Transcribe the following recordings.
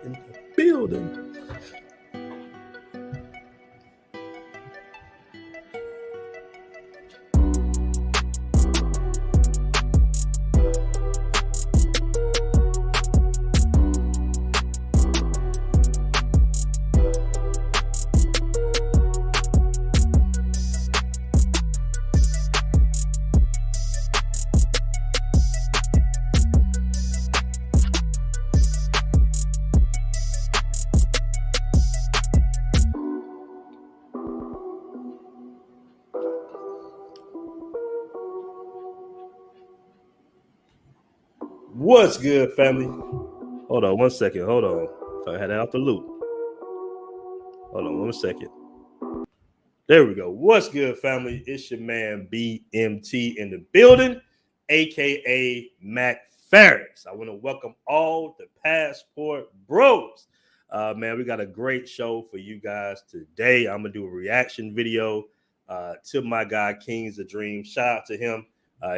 in the building. What's good, family? Hold on 1 second. Hold on. So I had that off the loop. Hold on 1 second. There we go. What's good, family? It's your man BMT in the building, aka Mac Farris. I want to welcome all the Passport Bros. Man, we got a great show for you guys today. I'm gonna do a reaction video to my guy King's the Dream. Shout out to him.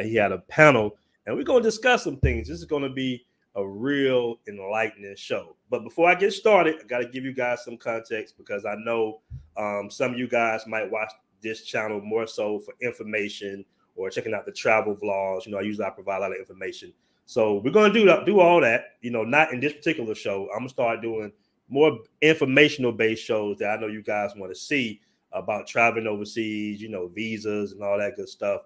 He had a panel. And we're going to discuss some things. This is going to be a real enlightening show. But before I get started, I got to give you guys some context because I know some of you guys might watch this channel more so for information or checking out the travel vlogs. You know, I provide a lot of information. So we're going to do all that, you know, not in this particular show. I'm going to start doing more informational-based shows that I know you guys want to see about traveling overseas, you know, visas and all that good stuff,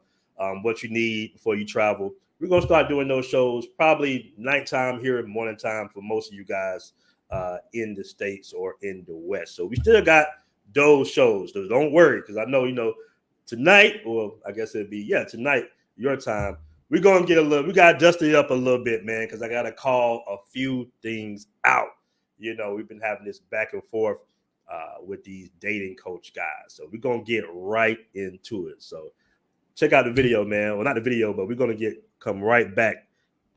what you need before you travel. We're going to start doing those shows probably nighttime here, morning time for most of you guys in the States or in the West. So we still got those shows. So don't worry, because I know, you know, tonight, or I guess it'd be, tonight, your time, we're going to we got to dust it up a little bit, man, because I got to call a few things out. You know, we've been having this back and forth with these dating coach guys. So we're going to get right into it. So check out the video, man. Well, not the video, but we're going to come right back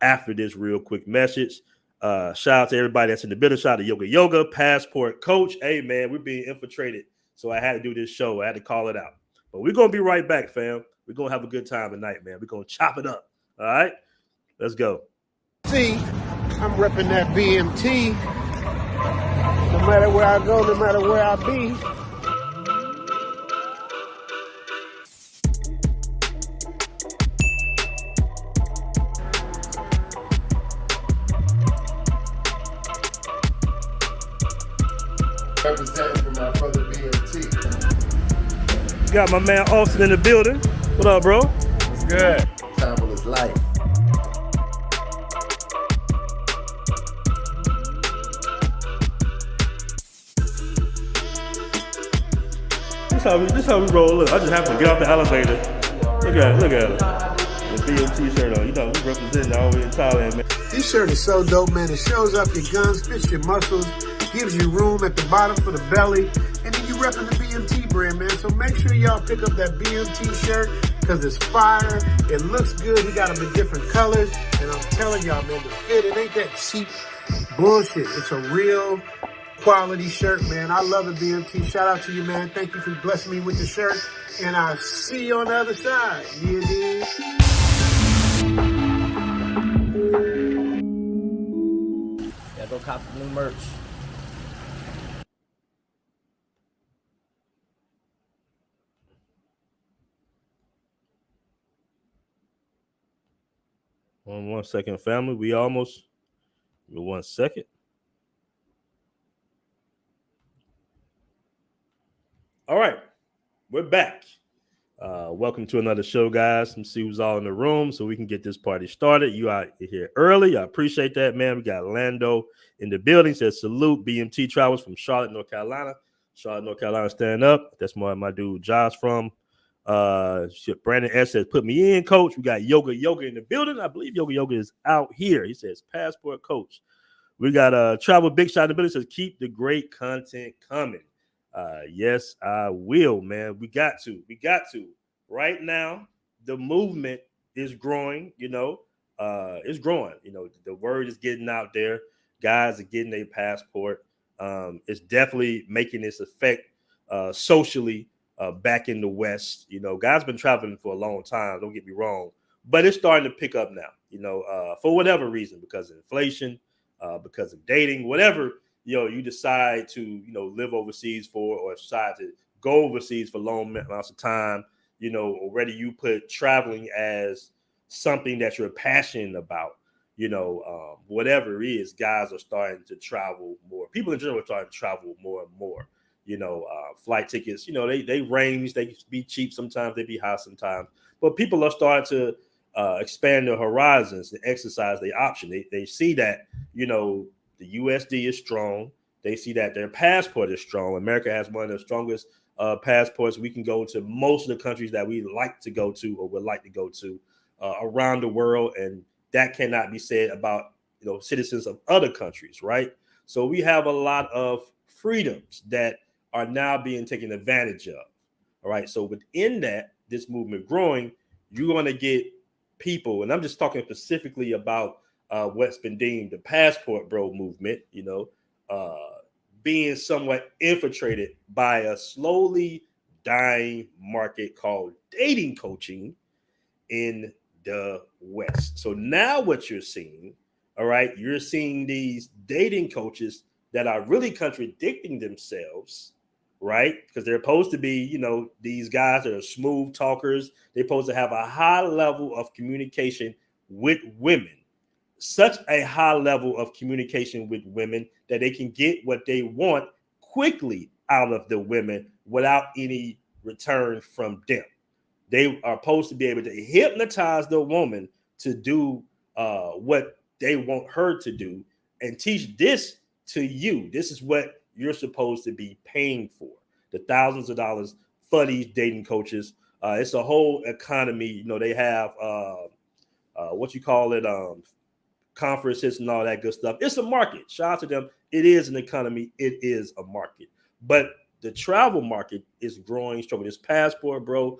after this real quick message. Shout out to everybody that's in the building. Shout out to Yoga, Passport Coach. Hey, man, we're being infiltrated. So I had to do this show. I had to call it out. But we're going to be right back, fam. We're going to have a good time tonight, man. We're going to chop it up. All right? Let's go. See, I'm repping that BMT. No matter where I go, no matter where I be. Representing for my brother BMT. Got my man Austin in the building. What up, bro? What's good? Travel is life. This how we roll. Look, I just happened to get off the elevator. Look at it. The BMT shirt on. You know, we representing all the way in Thailand, man. This shirt is so dope, man. It shows up your guns, fits your muscles, gives you room at the bottom for the belly, and then you repping the BMT brand, man. So make sure y'all pick up that BMT shirt because it's fire. It looks good. We got them in different colors, and I'm telling y'all, man, the fit, it ain't that cheap bullshit. It's a real quality shirt, man. I love it, BMT. Shout out to you, man. Thank you for blessing me with the shirt, and I'll see you on the other side. You dig? Go cop some new merch. One second, family. We almost. 1 second. All right, we're back. Welcome to another show, guys. Let's see who's all in the room so we can get this party started. You out here early. I appreciate that, man. We got Lando in the building. Says salute. BMT travels from Charlotte, North Carolina. Charlotte, North Carolina, stand up. That's my dude Josh from. Brandon S says, put me in, coach. We got Yoga in the building. I believe Yoga is out here. He says, Passport Coach. We got Travel Big Shot in the building. Says, keep the great content coming. Yes, I will, man. We got to. Right now, the movement is growing, you know. It's growing. You know, the word is getting out there. Guys are getting their passport. It's definitely making its effect socially back in the West. You know, guys been traveling for a long time, don't get me wrong, but it's starting to pick up now, you know, for whatever reason, because of inflation, because of dating, whatever you decide to, live overseas for, or decide to go overseas for long amounts of time, already you put traveling as something that you're passionate about, whatever it is, guys are starting to travel more. People in general are starting to travel more and more. Flight tickets, they range, they be cheap sometimes, they be high sometimes, but people are starting to expand their horizons and exercise their option. They see that, the USD is strong. They see that their passport is strong. America has one of the strongest passports. We can go to most of the countries that we like to go to or would like to go to around the world, and that cannot be said about citizens of other countries, right? So we have a lot of freedoms that are now being taken advantage of. All right. So within that, this movement growing, you're going to get people, and I'm just talking specifically about what's been deemed the passport bro movement, being somewhat infiltrated by a slowly dying market called dating coaching in the West. So now what you're seeing, all right, you're seeing these dating coaches that are really contradicting themselves, right? Because they're supposed to be, these guys that are smooth talkers. They're supposed to have a high level of communication with women, such a high level of communication with women that they can get what they want quickly out of the women without any return from them. They are supposed to be able to hypnotize the woman to do what they want her to do and teach this to you. This is what you're supposed to be paying for. The thousands of dollars for these dating coaches. It's a whole economy. They have conferences and all that good stuff. It's a market. Shout out to them. It is an economy. It is a market. But the travel market is growing strong. This passport bro,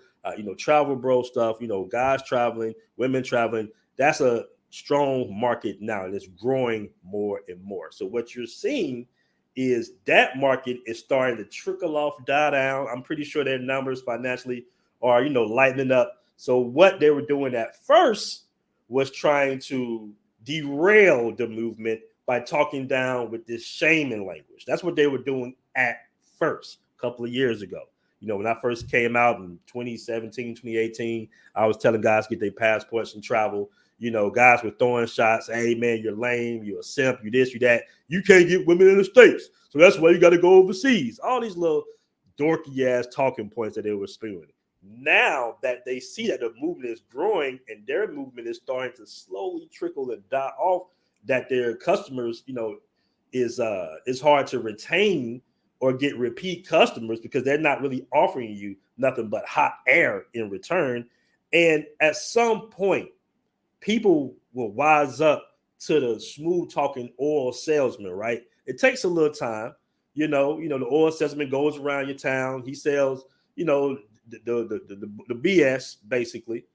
travel bro stuff, guys traveling, women traveling. That's a strong market now, and it's growing more and more. So what you're seeing is that market is starting to trickle off, die down. I'm pretty sure their numbers financially are, lightening up. So what they were doing at first was trying to derail the movement by talking down with this shaming language. That's what they were doing at first, a couple of years ago. When I first came out in 2017, 2018, I was telling guys get their passports and travel. Guys were throwing shots. Hey, man, you're lame. You're a simp. You this, you that. You can't get women in the States. So that's why you got to go overseas. All these little dorky ass talking points that they were spewing. Now that they see that the movement is growing and their movement is starting to slowly trickle and die off, that their customers, is hard to retain or get repeat customers because they're not really offering you nothing but hot air in return. And at some point, people will wise up to the smooth talking oil salesman, right? It takes a little time. The oil salesman goes around your town. He sells, the BS basically.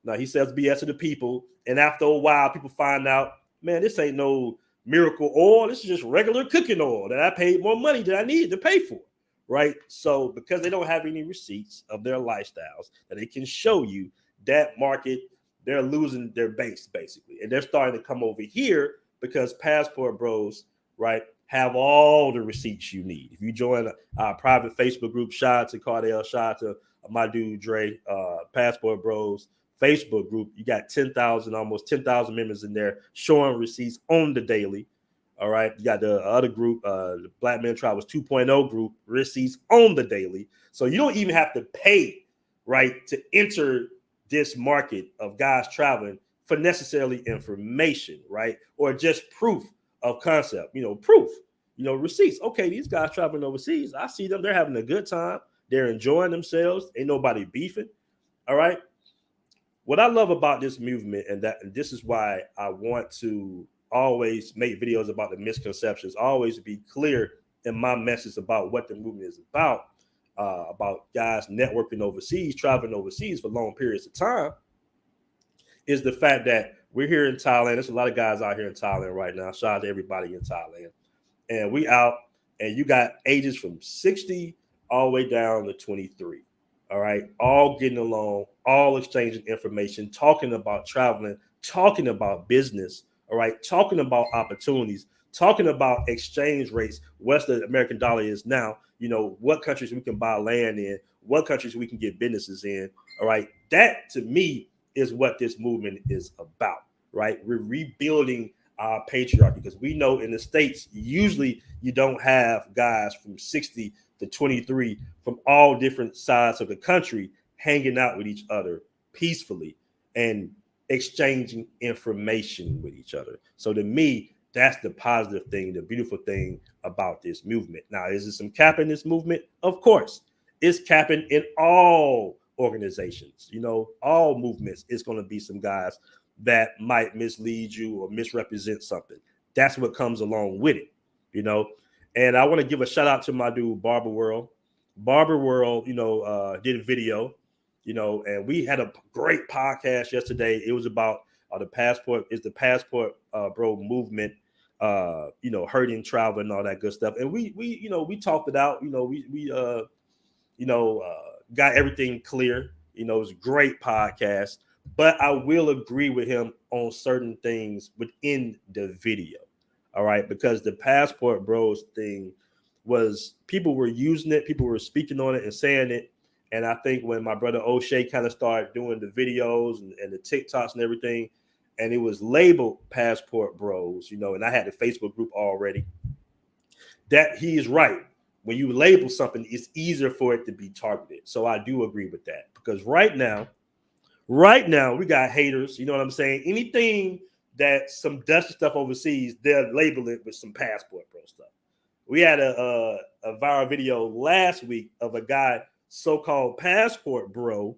Now he sells BS to the people. And after a while, people find out, man, this ain't no miracle oil. This is just regular cooking oil that I paid more money than I needed to pay for. Right. So because they don't have any receipts of their lifestyles that they can show you, that market, they're losing their base basically. And they're starting to come over here because passport bros, right, have all the receipts you need. If you join our private Facebook group, shout out to Cardell, shout out to my dude Dre, Passport Bros Facebook group, you got almost 10,000 members in there showing receipts on the daily. All right. You got the other group, the Black Men Travels 2.0 group, receipts on the daily. So you don't even have to pay, right, to enter this market of guys traveling for necessarily information, right? Or just proof of concept, proof, receipts. Okay, these guys traveling overseas, I see them. They're having a good time. They're enjoying themselves. Ain't nobody beefing. All right. What I love about this movement, and this is why I want to always make videos about the misconceptions, always be clear in my message about what the movement is about guys networking overseas, traveling overseas for long periods of time, is the fact that we're here in Thailand. There's a lot of guys out here in Thailand right now. Shout out to everybody in Thailand. And we out, and you got ages from 60 all the way down to 23. All right. All getting along, all exchanging information, talking about traveling, talking about business. All right. Talking about opportunities, talking about exchange rates, what the American dollar is now, what countries we can buy land in, what countries we can get businesses in. All right. That to me is what this movement is about, right? We're rebuilding our patriarchy because we know in the States, usually you don't have guys from 60 to 23 from all different sides of the country hanging out with each other peacefully and exchanging information with each other. So to me, that's the positive thing, the beautiful thing about this movement. Now, is there some cap in this movement? Of course. It's capping in all organizations, all movements. It's going to be some guys that might mislead you or misrepresent something. That's what comes along with it, And I want to give a shout out to my dude, Barber World. Barber World, did a video, and we had a great podcast yesterday. It was about the passport bro movement, hurting travel and all that good stuff. And we talked it out. We got everything clear. It was a great podcast. But I will agree with him on certain things within the video. All right, because the passport bros thing was people were using it, people were speaking on it and saying it. And I think when my brother O'Shea kind of started doing the videos and the TikToks and everything, and it was labeled passport bros, and I had the Facebook group already, that he is right. When you label something, it's easier for it to be targeted. So I do agree with that because right now, we got haters. You know what I'm saying? Anything that some dusty stuff overseas, they'll label it with some passport bro stuff. We had a viral video last week of a guy, so-called passport bro,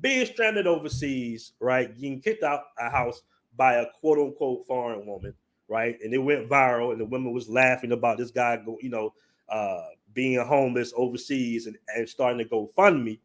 being stranded overseas, right? Getting kicked out a house by a quote-unquote foreign woman, right? And it went viral, and the woman was laughing about this guy, being homeless overseas and starting to go fund me.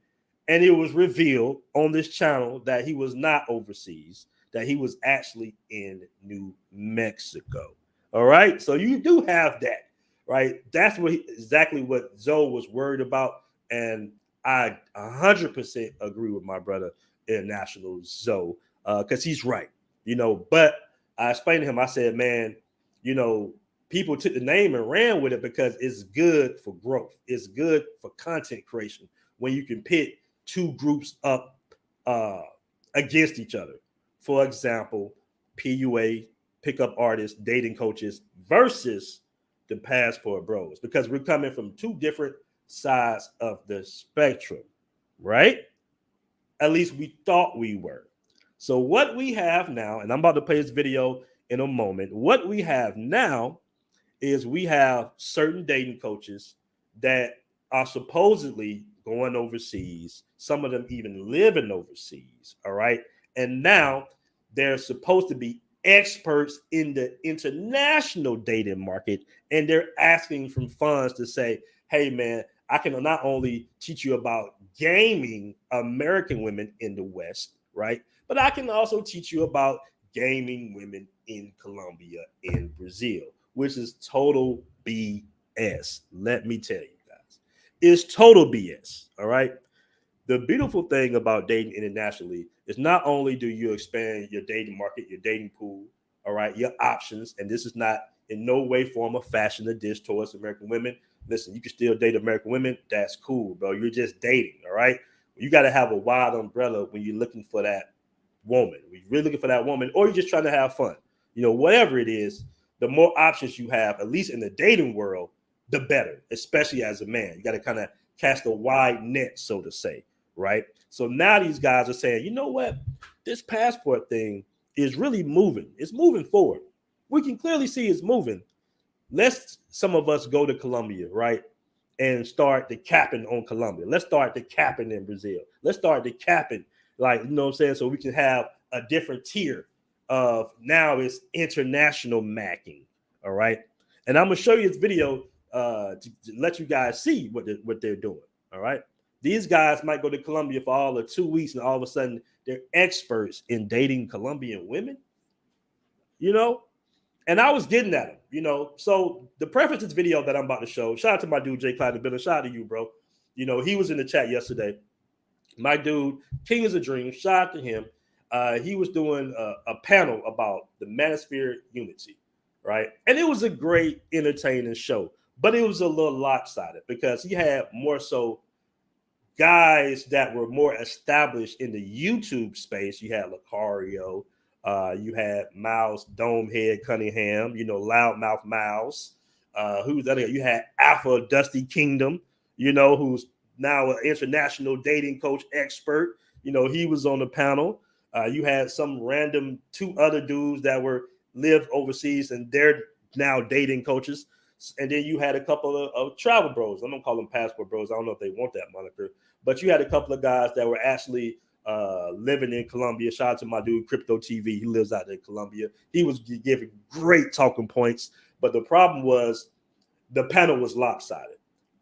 And it was revealed on this channel that he was not overseas, that he was actually in New Mexico. All right. So you do have that, right? That's exactly what Zoe was worried about. And I 100% agree with my brother, International Zoe, because he's right, But I explained to him, I said, man, people took the name and ran with it because it's good for growth. It's good for content creation when you can pit two groups up against each other. For example, PUA, pickup artists, dating coaches versus the passport bros, because we're coming from two different sides of the spectrum, right? At least we thought we were. So what we have now, and I'm about to play this video in a moment, what we have now is we have certain dating coaches that are supposedly going overseas. Some of them even living overseas. All right. And now they're supposed to be experts in the international dating market. And they're asking from funds to say, hey, man, I can not only teach you about gaming American women in the West, right? But I can also teach you about gaming women in Colombia and Brazil, which is total BS. Let me tell you guys, it's total BS. All right. The beautiful thing about dating internationally is not only do you expand your dating market, your dating pool, all right, your options, and this is not in no way, form, or fashion a diss towards American women. Listen, you can still date American women. That's cool, bro. You're just dating, all right? You got to have a wide umbrella when you're looking for that woman. When you're really looking for that woman, or you're just trying to have fun. Whatever it is, the more options you have, at least in the dating world, the better, especially as a man. You got to kind of cast a wide net, so to say, right? So now these guys are saying, you know what? This passport thing is really moving. It's moving forward. We can clearly see it's moving. Let's some of us go to Colombia, right? And start the capping on Colombia. Let's start the capping in Brazil. Let's start the capping, like, you know what I'm saying? So we can have a different tier of now it's international macking. All right. And I'm going to show you this video to let you guys see what they're doing. All right. These guys might go to Colombia for all of 2 weeks and all of a sudden they're experts in dating Colombian women, And I was getting at him, So the preface of this video that I'm about to show, shout out to my dude, Jay Clyde the Builder. Shout out to you, bro. He was in the chat yesterday. My dude, King is a Dream. Shout out to him. He was doing a panel about the manosphere unity. right? And it was a great, entertaining show, but it was a little lopsided because he had more so guys that were more established in the YouTube space. You had Lucario, you had Miles Domehead Cunningham, Loudmouth Miles. Who's that? You had Alpha Dusty Kingdom, who's now an international dating coach expert. He was on the panel. You had some random two other dudes that lived overseas and they're now dating coaches. And then you had a couple of travel bros. I'm gonna call them passport bros. I don't know if they want that moniker, but you had a couple of guys that were actually living in Colombia. Shout out to my dude Crypto TV. He lives out in Colombia. He was giving great talking points, but the problem was the panel was lopsided.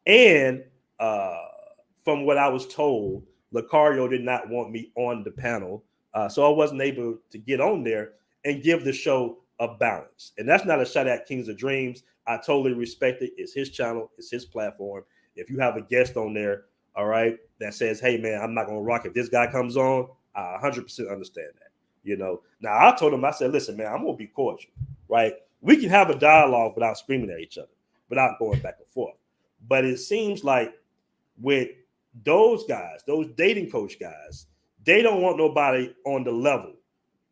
And from what I was told, Lucario did not want me on the panel, so I wasn't able to get on there and give the show a balance. And that's not a shot at Kings of Dreams. I totally respect it. It's his channel. It's his platform. If you have a guest on there, all right, that says, hey, man, I'm not going to rock if this guy comes on, I 100% understand that, Now, I told him, I said, listen, man, I'm going to be cordial, right? We can have a dialogue without screaming at each other, without going back and forth. But it seems like with those guys, those dating coach guys, they don't want nobody on the level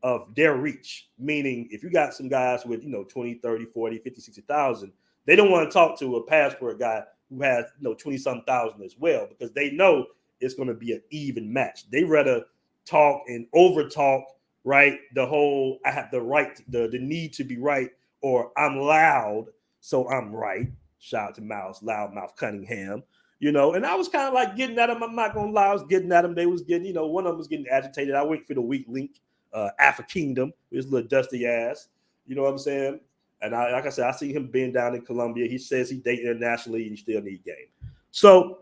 of their reach. Meaning, if you got some guys with, 20, 30, 40, 50, 60,000, they don't want to talk to a passport guy who has, 20-something thousand as well, because they know it's going to be an even match. They rather talk and over talk, right? The whole, I have the right, the need to be right, or I'm loud, so I'm right. Shout out to Miles Loudmouth Cunningham. And I was kind of like getting at him. I'm not going to lie. I was getting at him. They was getting, one of them was getting agitated. I went for the weak link, Alpha Kingdom, with his little dusty ass. You know what I'm saying? And like I said, I see him being down in Colombia. He says he dates internationally and he still need game. So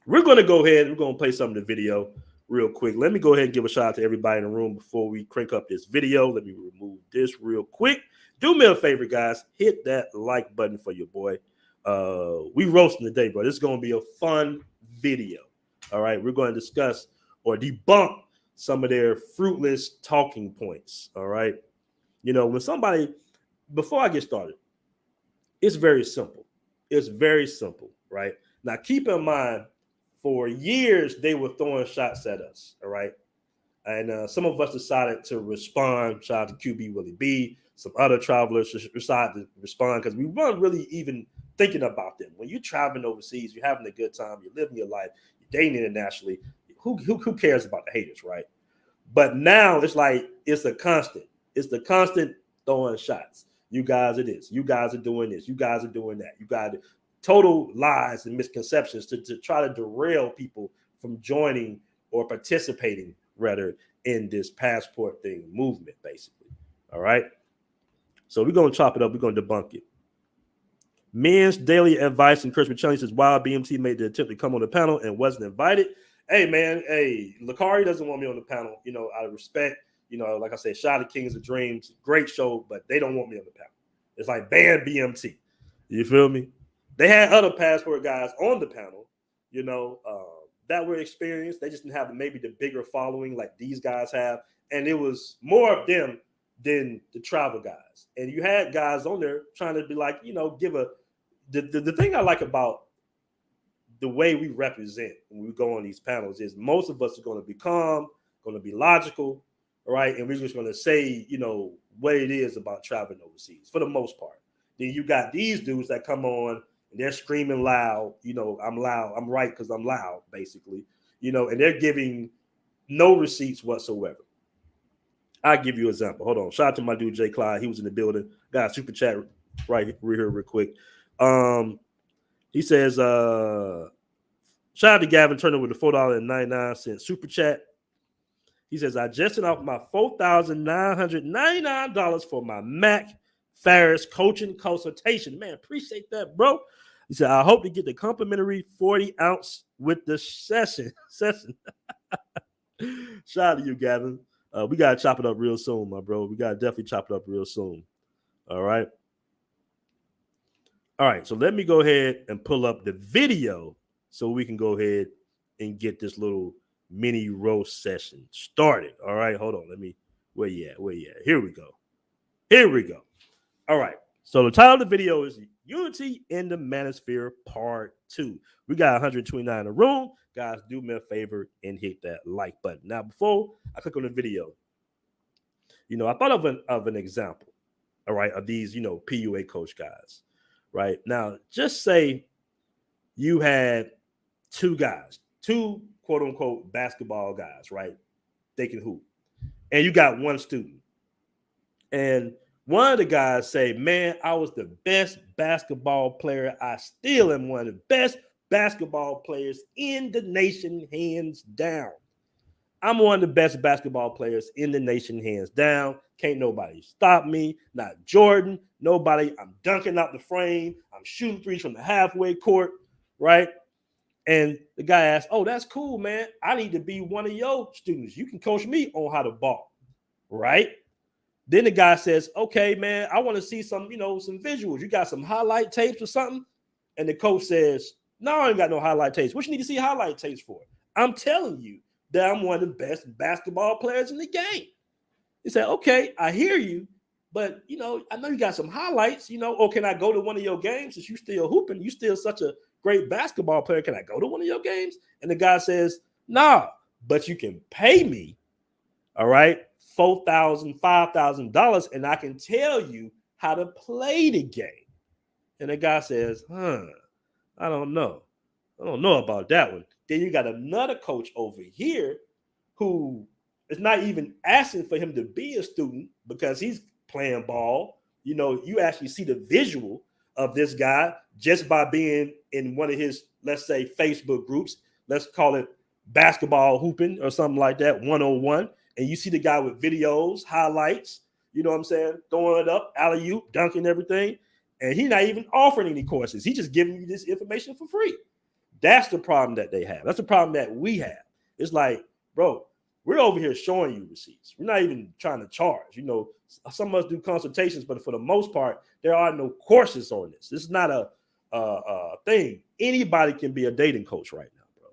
we're going to go ahead. We're going to play some of the video real quick. Let me go ahead and give a shout out to everybody in the room before we crank up this video. Let me remove this real quick. Do me a favor, guys. Hit that like button for your boy. We roasting today, bro. This is going to be a fun video. All right. We're going to discuss or debunk some of their fruitless talking points. All right. When somebody, before I get started, it's very simple. It's very simple, right? Now, keep in mind, for years, they were throwing shots at us, all right? And some of us decided to respond. Shout out to QB Willie B. Some other travelers decided to respond because we weren't really even thinking about them. When you're traveling overseas, you're having a good time, you're living your life, you're dating internationally, who cares about the haters, right? But now it's like it's a constant. It's the constant throwing shots. You guys are this. You guys are doing this. You guys are doing that. You got total lies and misconceptions to try to derail people from joining or participating, rather, in this passport thing movement, basically. All right. So we're going to chop it up. We're going to debunk it. Men's daily advice encouragement challenge says, while BMT made the attempt to come on the panel and wasn't invited. Hey, man. Hey, Lucario doesn't want me on the panel, out of respect. Like I said, shout out to Kings of Dreams. Great show, but they don't want me on the panel. It's like ban BMT. You feel me? They had other passport guys on the panel, that were experienced. They just didn't have maybe the bigger following like these guys have. And it was more of them than the travel guys. And you had guys on there trying to be like, give the thing I like about the way we represent when we go on these panels is most of us are going to be calm, going to be logical, right? And we're just going to say, what it is about traveling overseas for the most part. Then you got these dudes that come on and they're screaming loud, I'm loud, I'm right because I'm loud, basically, and they're giving no receipts whatsoever. I'll give you an example. Hold on. Shout out to my dude, Jay Clyde. He was in the building. Got a super chat right here real quick. He says, shout out to Gavin Turner with the $4.99 super chat. He says, I just sent off my $4,999 for my Mac Farris coaching consultation. Man, appreciate that, bro. He said, I hope to get the complimentary 40-ounce with the session. Shout out to you, Gavin. We got to chop it up real soon, my bro. We got to definitely chop it up real soon. All right. All right. So let me go ahead and pull up the video so we can go ahead and get this little mini roast session started. All right. Hold on. Where you at? Here we go. All right. So the title of the video is Unity in the Manosphere Part 2. We got 129 in the room. Guys, do me a favor and hit that like button. Now, before I click on the video, I thought of an example, all right, of these, PUA coach guys, right? Now, just say you had two quote unquote basketball guys, right? They can hoop. And you got one student. And one of the guys say, man, I was the best basketball player. I still am one of the best basketball players in the nation, hands down. I'm one of the best basketball players in the nation, hands down. Can't nobody stop me. Not Jordan, nobody. I'm dunking out the frame. I'm shooting threes from the halfway court, right? And the guy asked, oh, that's cool, man. I need to be one of your students. You can coach me on how to ball, right? Then the guy says, okay, man, I want to see some visuals. You got some highlight tapes or something? And the coach says, no, I ain't got no highlight tapes. What you need to see highlight tapes for? I'm telling you that I'm one of the best basketball players in the game. He said, okay, I hear you, but, I know you got some highlights, or can I go to one of your games since you still hooping? You still such a great basketball player. Can I go to one of your games? And the guy says, nah, but you can pay me, all right, $4,000, $5,000, and I can tell you how to play the game. And the guy says, I don't know about that one. Then you got another coach over here who is not even asking for him to be a student because he's playing ball. You actually see the visual of this guy just by being in one of his, let's say, Facebook groups. Let's call it basketball hooping or something like that, 101. And you see the guy with videos, highlights, throwing it up, alley-oop, dunking everything. And he's not even offering any courses. He's just giving you this information for free. That's the problem that they have. That's the problem that we have. It's like, bro, we're over here showing you receipts. We're not even trying to charge. Some of us do consultations, but for the most part, there are no courses on this. This is not a thing. Anybody can be a dating coach right now, bro.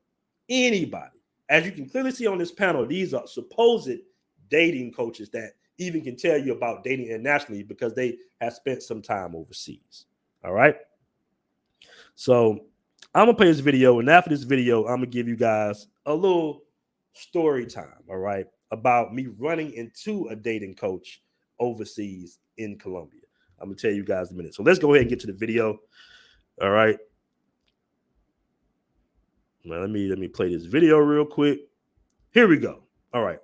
Anybody. As you can clearly see on this panel, these are supposed dating coaches that even can tell you about dating internationally because they have spent some time overseas. All right. So I'm going to play this video. And after this video, I'm going to give you guys a little story time. All right. About me running into a dating coach overseas in Colombia. I'm going to tell you guys in a minute. So let's go ahead and get to the video. All right. Now, let me play this video real quick. Here we go. All right.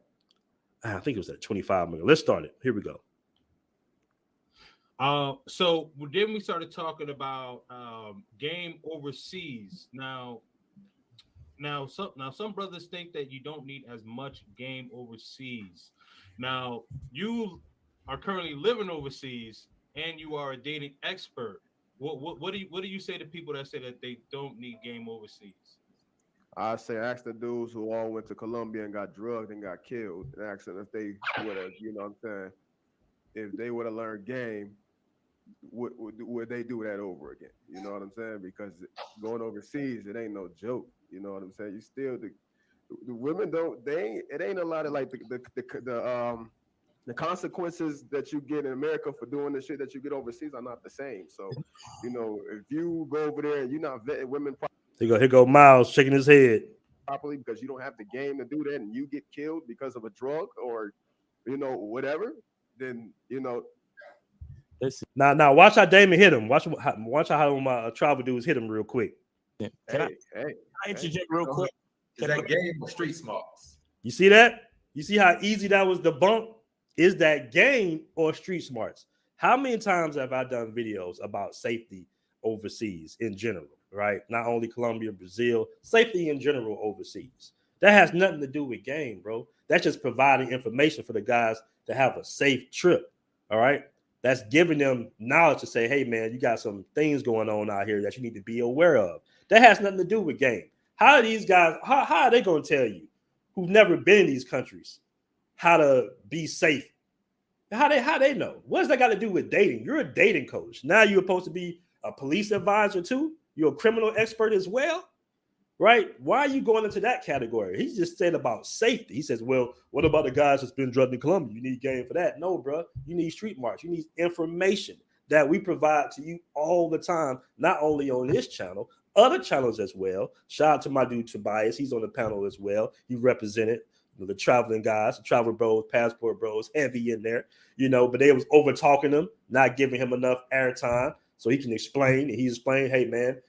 I think it was at 25 minutes. Let's start it. Here we go. So then we started talking about game overseas. Now some brothers think that you don't need as much game overseas. Now you are currently living overseas and you are a dating expert. What do you say to people that say that they don't need game overseas? I say ask the dudes who all went to Colombia and got drugged and got killed, and ask them if they would have, if they would have learned game, would they do that over again? You know what I'm saying? Because going overseas, it ain't no joke. You know what I'm saying? You still the women it ain't a lot of like the consequences that you get in America for doing the shit that you get overseas are not the same. So, if you go over there and you're not vetting women Here go Miles shaking his head properly because you don't have the game to do that and you get killed because of a drug or whatever, then now watch how Damon hit him. Watch how my travel dudes hit him real quick. Can I interject real quick? Is that game or street smarts? You see that? You see how easy that was to bump? Is that game or street smarts? How many times have I done videos about safety overseas in general, right? Not only Colombia, Brazil, safety in general overseas. That has nothing to do with game, bro. That's just providing information for the guys to have a safe trip, all right? That's giving them knowledge to say, hey, man, you got some things going on out here that you need to be aware of. That has nothing to do with game. How are these guys, how are they going to tell you who've never been in these countries how to be safe? How they know? What does that got to do with dating? You're a dating coach. Now you're supposed to be a police advisor too. You're a criminal expert as well, right? Why are you going into that category? He just said about safety. He says, well, what about the guys that's been drugged in Colombia? You need game for that. No, bro. You need street marks. You need information. that we provide to you all the time, not only on this channel, other channels as well. Shout out to my dude Tobias. He's on the panel as well. He represented the traveling guys, the travel bros, passport bros, heavy in there, but they was over talking him, not giving him enough airtime so he can explain. And he explained, hey man,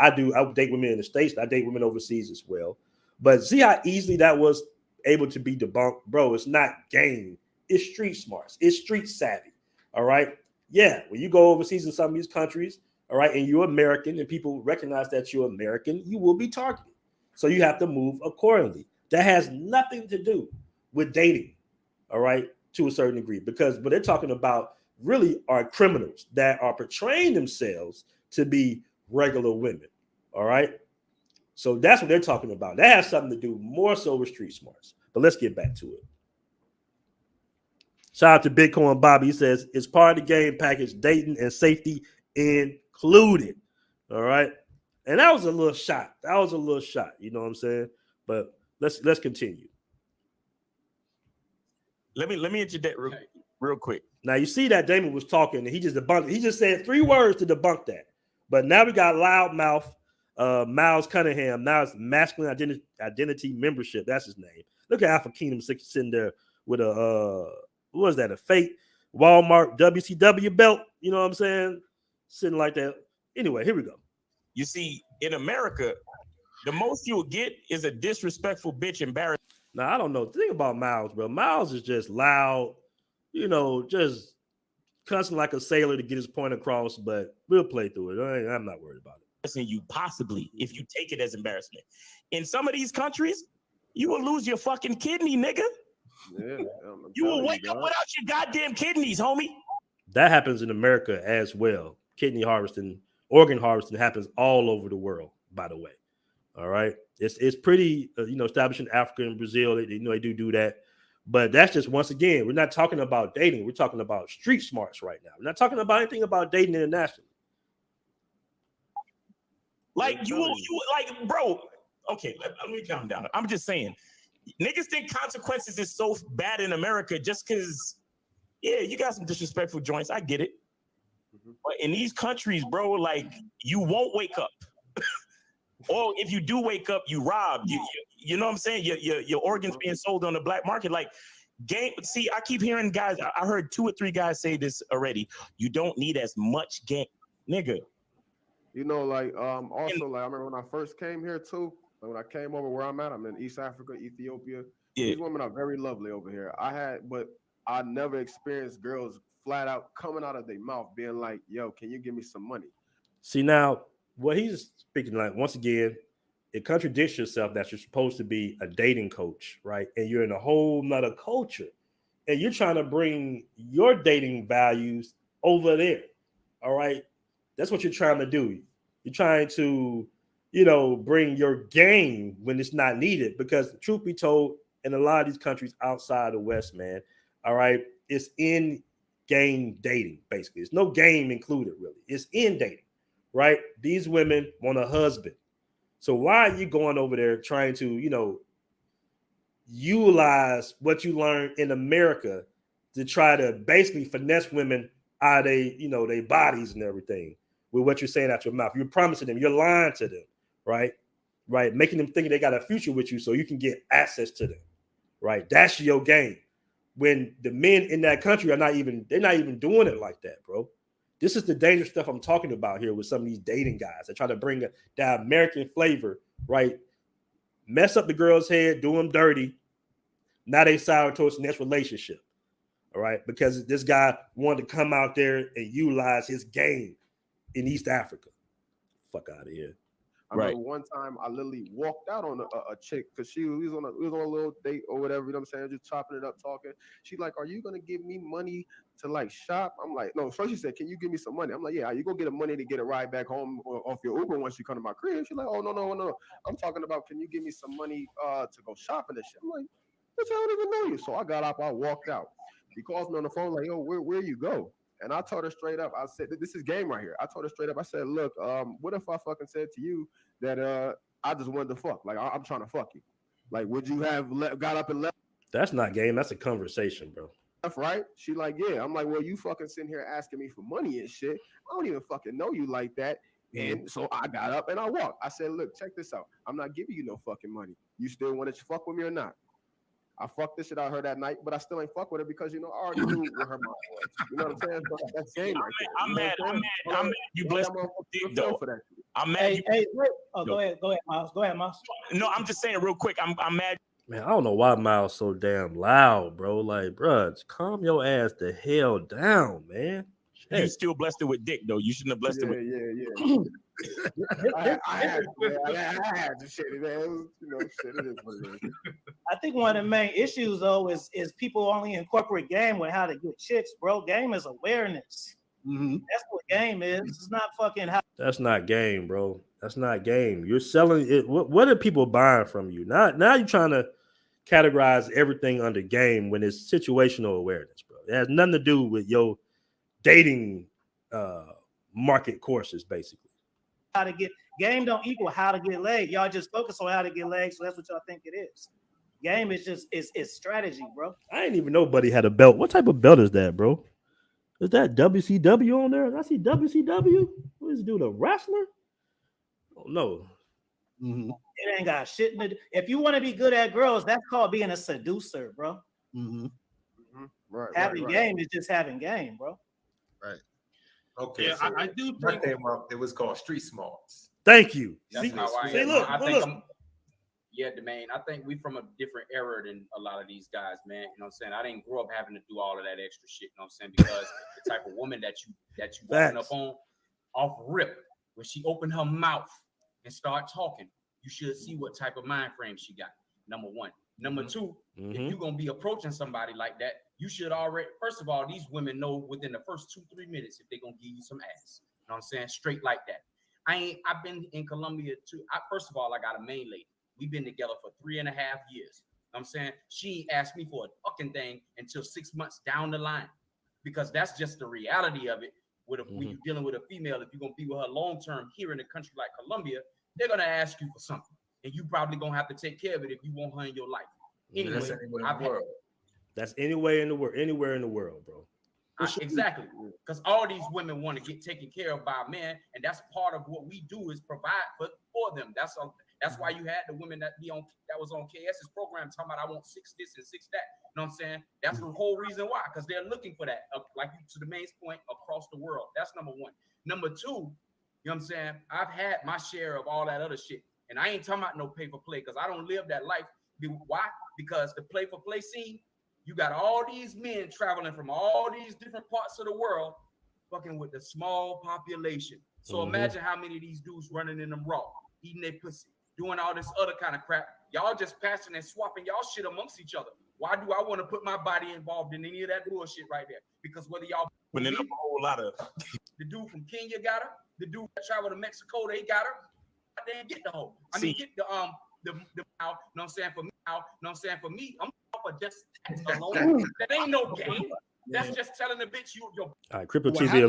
I date women in the States, I date women overseas as well. But see how easily that was able to be debunked, bro. It's not game, it's street smarts, it's street savvy. All right. Yeah, when you go overseas in some of these countries, all right, and you're American and people recognize that you're American, you will be targeted. So you have to move accordingly. That has nothing to do with dating, all right, to a certain degree, because what they're talking about really are criminals that are portraying themselves to be regular women, all right? So that's what they're talking about. That has something to do more so with street smarts. But let's get back to it. Shout out to Bitcoin Bobby. He says, it's part of the game package, dating and safety included, all right? And that was a little shot. You know what I'm saying? But let's continue. Let me interject real quick. Now you see that Damon was talking and he just debunked. He just said 3 words to debunk that. But now we got loudmouth Miles Cunningham. Now it's masculine identity membership. That's his name. Look at Alpha Kingdom sitting there with a what was that? A fake Walmart WCW belt. You know what I'm saying? Sitting like that. Anyway, here we go. You see, in America, the most you will get is a disrespectful bitch embarrassed. Now, I don't know. The thing about Miles, bro. Miles is just loud, just cussing like a sailor to get his point across, but we'll play through it. I'm not worried about it. You possibly, if you take it as embarrassment. In some of these countries, you will lose your fucking kidney, nigga. Yeah, you will wake up without your goddamn kidneys, homie. That happens in America as well. Kidney harvesting, organ harvesting happens all over the world, by the way. All right. It's pretty, established in Africa and Brazil. They do that. But that's just, once again, we're not talking about dating. We're talking about street smarts right now. We're not talking about anything about dating internationally. Like you like, bro. Okay, let me calm down. I'm just saying, niggas think consequences is so bad in America just because, yeah, you got some disrespectful joints. I get it. But in these countries, bro, like, you won't wake up. Or if you do wake up, you robbed. You know what I'm saying? Your organs being sold on the black market. Like, game. See, I keep hearing guys. I heard 2 or 3 guys say this already. You don't need as much game, nigga. Also, like, I remember when I first came here too. Like when I came over where I'm at, I'm in East Africa, Ethiopia. Yeah. These women are very lovely over here. But I never experienced girls flat out coming out of their mouth being like, "Yo, can you give me some money?" See, now what he's speaking, like, once again, it contradicts yourself that you're supposed to be a dating coach, right? And you're in a whole nother culture, and you're trying to bring your dating values over there. All right, that's what you're trying to do. You're trying to, bring your game when it's not needed, because truth be told, in a lot of these countries outside the West, man, all right, it's in game dating, basically. There's no game included, really. It's in dating, right? These women want a husband. So why are you going over there trying to, utilize what you learned in America to try to basically finesse women out of their bodies and everything with what you're saying out your mouth? You're promising them, you're lying to them, right? Right, making them think they got a future with you so you can get access to them, right? That's your game. When the men in that country they're not even doing it like that, bro. This is the dangerous stuff I'm talking about here with some of these dating guys that try to bring that American flavor, right? Mess up the girl's head, do them dirty. Now they sour towards the next relationship, all right? Because this guy wanted to come out there and utilize his game in East Africa. Fuck out of here. I remember one time I literally walked out on a chick because we was on a little date or whatever, you know what I'm saying? Just chopping it up, talking. She's like, "Are you gonna give me money to like shop?" I'm like, "No." First she said, "Can you give me some money?" I'm like, "Yeah, you gonna get the money to get a ride back home or off your Uber once you come to my crib?" She's like, "Oh, no. I'm talking about, can you give me some money to go shopping and shit?" I'm like, "Bitch, I don't even know you." So I got up, I walked out. He calls me on the phone like, "Yo, where you go?" And I told her straight up, I said, "This is game right here." I told her straight up, I said, "Look, what if I fucking said to you that I just wanted to fuck? Like, I'm trying to fuck you. Like, would you have got up and left?" That's not game. That's a conversation, bro. right? She like, yeah. I'm like, well, you fucking sitting here asking me for money and shit. I don't even fucking know you like that. And so I got up and I walked. I said, look, check this out. I'm not giving you no fucking money. You still want to fuck with me or not? I fucked this shit out of her that night, but I still ain't fuck with her because, you know, I already knew where her mind was. You know what I'm saying? So that's game right there. I'm mad. You blessed though. For that. I'm mad. Hey, wait. Oh, go ahead, Miles. Go ahead, Miles. No, I'm just saying real quick. I'm mad. Man, I don't know why Miles so damn loud, bro. Like, bruh, calm your ass the hell down, man. You still blessed it with dick, though. You shouldn't have blessed it with. Yeah. I had to shit it, man. It was, you know, shit it is what it is. I think one of the main issues though is people only incorporate game with how to get chicks, bro. Game is awareness. That's what game is. It's not fucking how. That's not game, bro. That's not game. You're selling it. What are people buying from you? Now you're trying to categorize everything under game when it's situational awareness, bro. It has nothing to do with your dating market courses, basically. How to get game don't equal how to get legs. Y'all just focus on how to get legs, so that's what y'all think it is. Game is just it's strategy, bro. I didn't even know Buddy had a belt. What type of belt is that, bro? Is that WCW on there? I see WCW. What is this dude, a wrestler? Oh no. It ain't got shit to do. If you want to be good at girls, that's called being a seducer, bro. Right. Having game is just having game, bro. Right. Okay. Yeah, so I do my think thing, it was called street smarts. Thank you. That's See, how I see, am. look, I look, think look. Yeah, Demain. I think we from a different era than a lot of these guys, man. You know what I'm saying? I didn't grow up having to do all of that extra shit, you know what I'm saying? Because the type of woman that you walking up on off rip, when she opened her mouth and start talking, you should see what type of mind frame she got. Number one. Number two, if you're gonna be approaching somebody like that, you should already, first of all, these women know within the first 2-3 minutes if they're gonna give you some ass. You know what I'm saying? Straight like that. I've been in Colombia too. First of all, I got a main lady. We've been together for 3.5 years. You know what I'm saying? She asked me for a fucking thing until 6 months down the line, because that's just the reality of it. When you're dealing with a female, if you're gonna be with her long term here in a country like Colombia, they're gonna ask you for something, and you probably gonna have to take care of it if you want her in your life. Anyway, That's anywhere in the world, bro. Exactly, because all these women want to get taken care of by a man, and that's part of what we do is provide for them. That's why you had the women that was on KS's program talking about I want 6 this and 6 that. You know what I'm saying? That's the whole reason why, because they're looking for that, like to the main point, across the world. That's number one. Number two, you know what I'm saying? I've had my share of all that other shit, and I ain't talking about no pay for play, because I don't live that life. Why? Because the play for play scene, you got all these men traveling from all these different parts of the world, fucking with the small population. So imagine how many of these dudes running in them raw, eating their pussy, doing all this other kind of crap. Y'all just passing and swapping y'all shit amongst each other. Why do I want to put my body involved in any of that bullshit right there? Because whether y'all When in a whole lot of the dude from Kenya got her, the dude that traveled to Mexico, they got her. They didn't get the hoe. I mean, get the you know what I'm saying? For me, you know what I'm saying? For me, I'm for just alone. That ain't no game. That's just telling the bitch you're. All right, Cripple TV a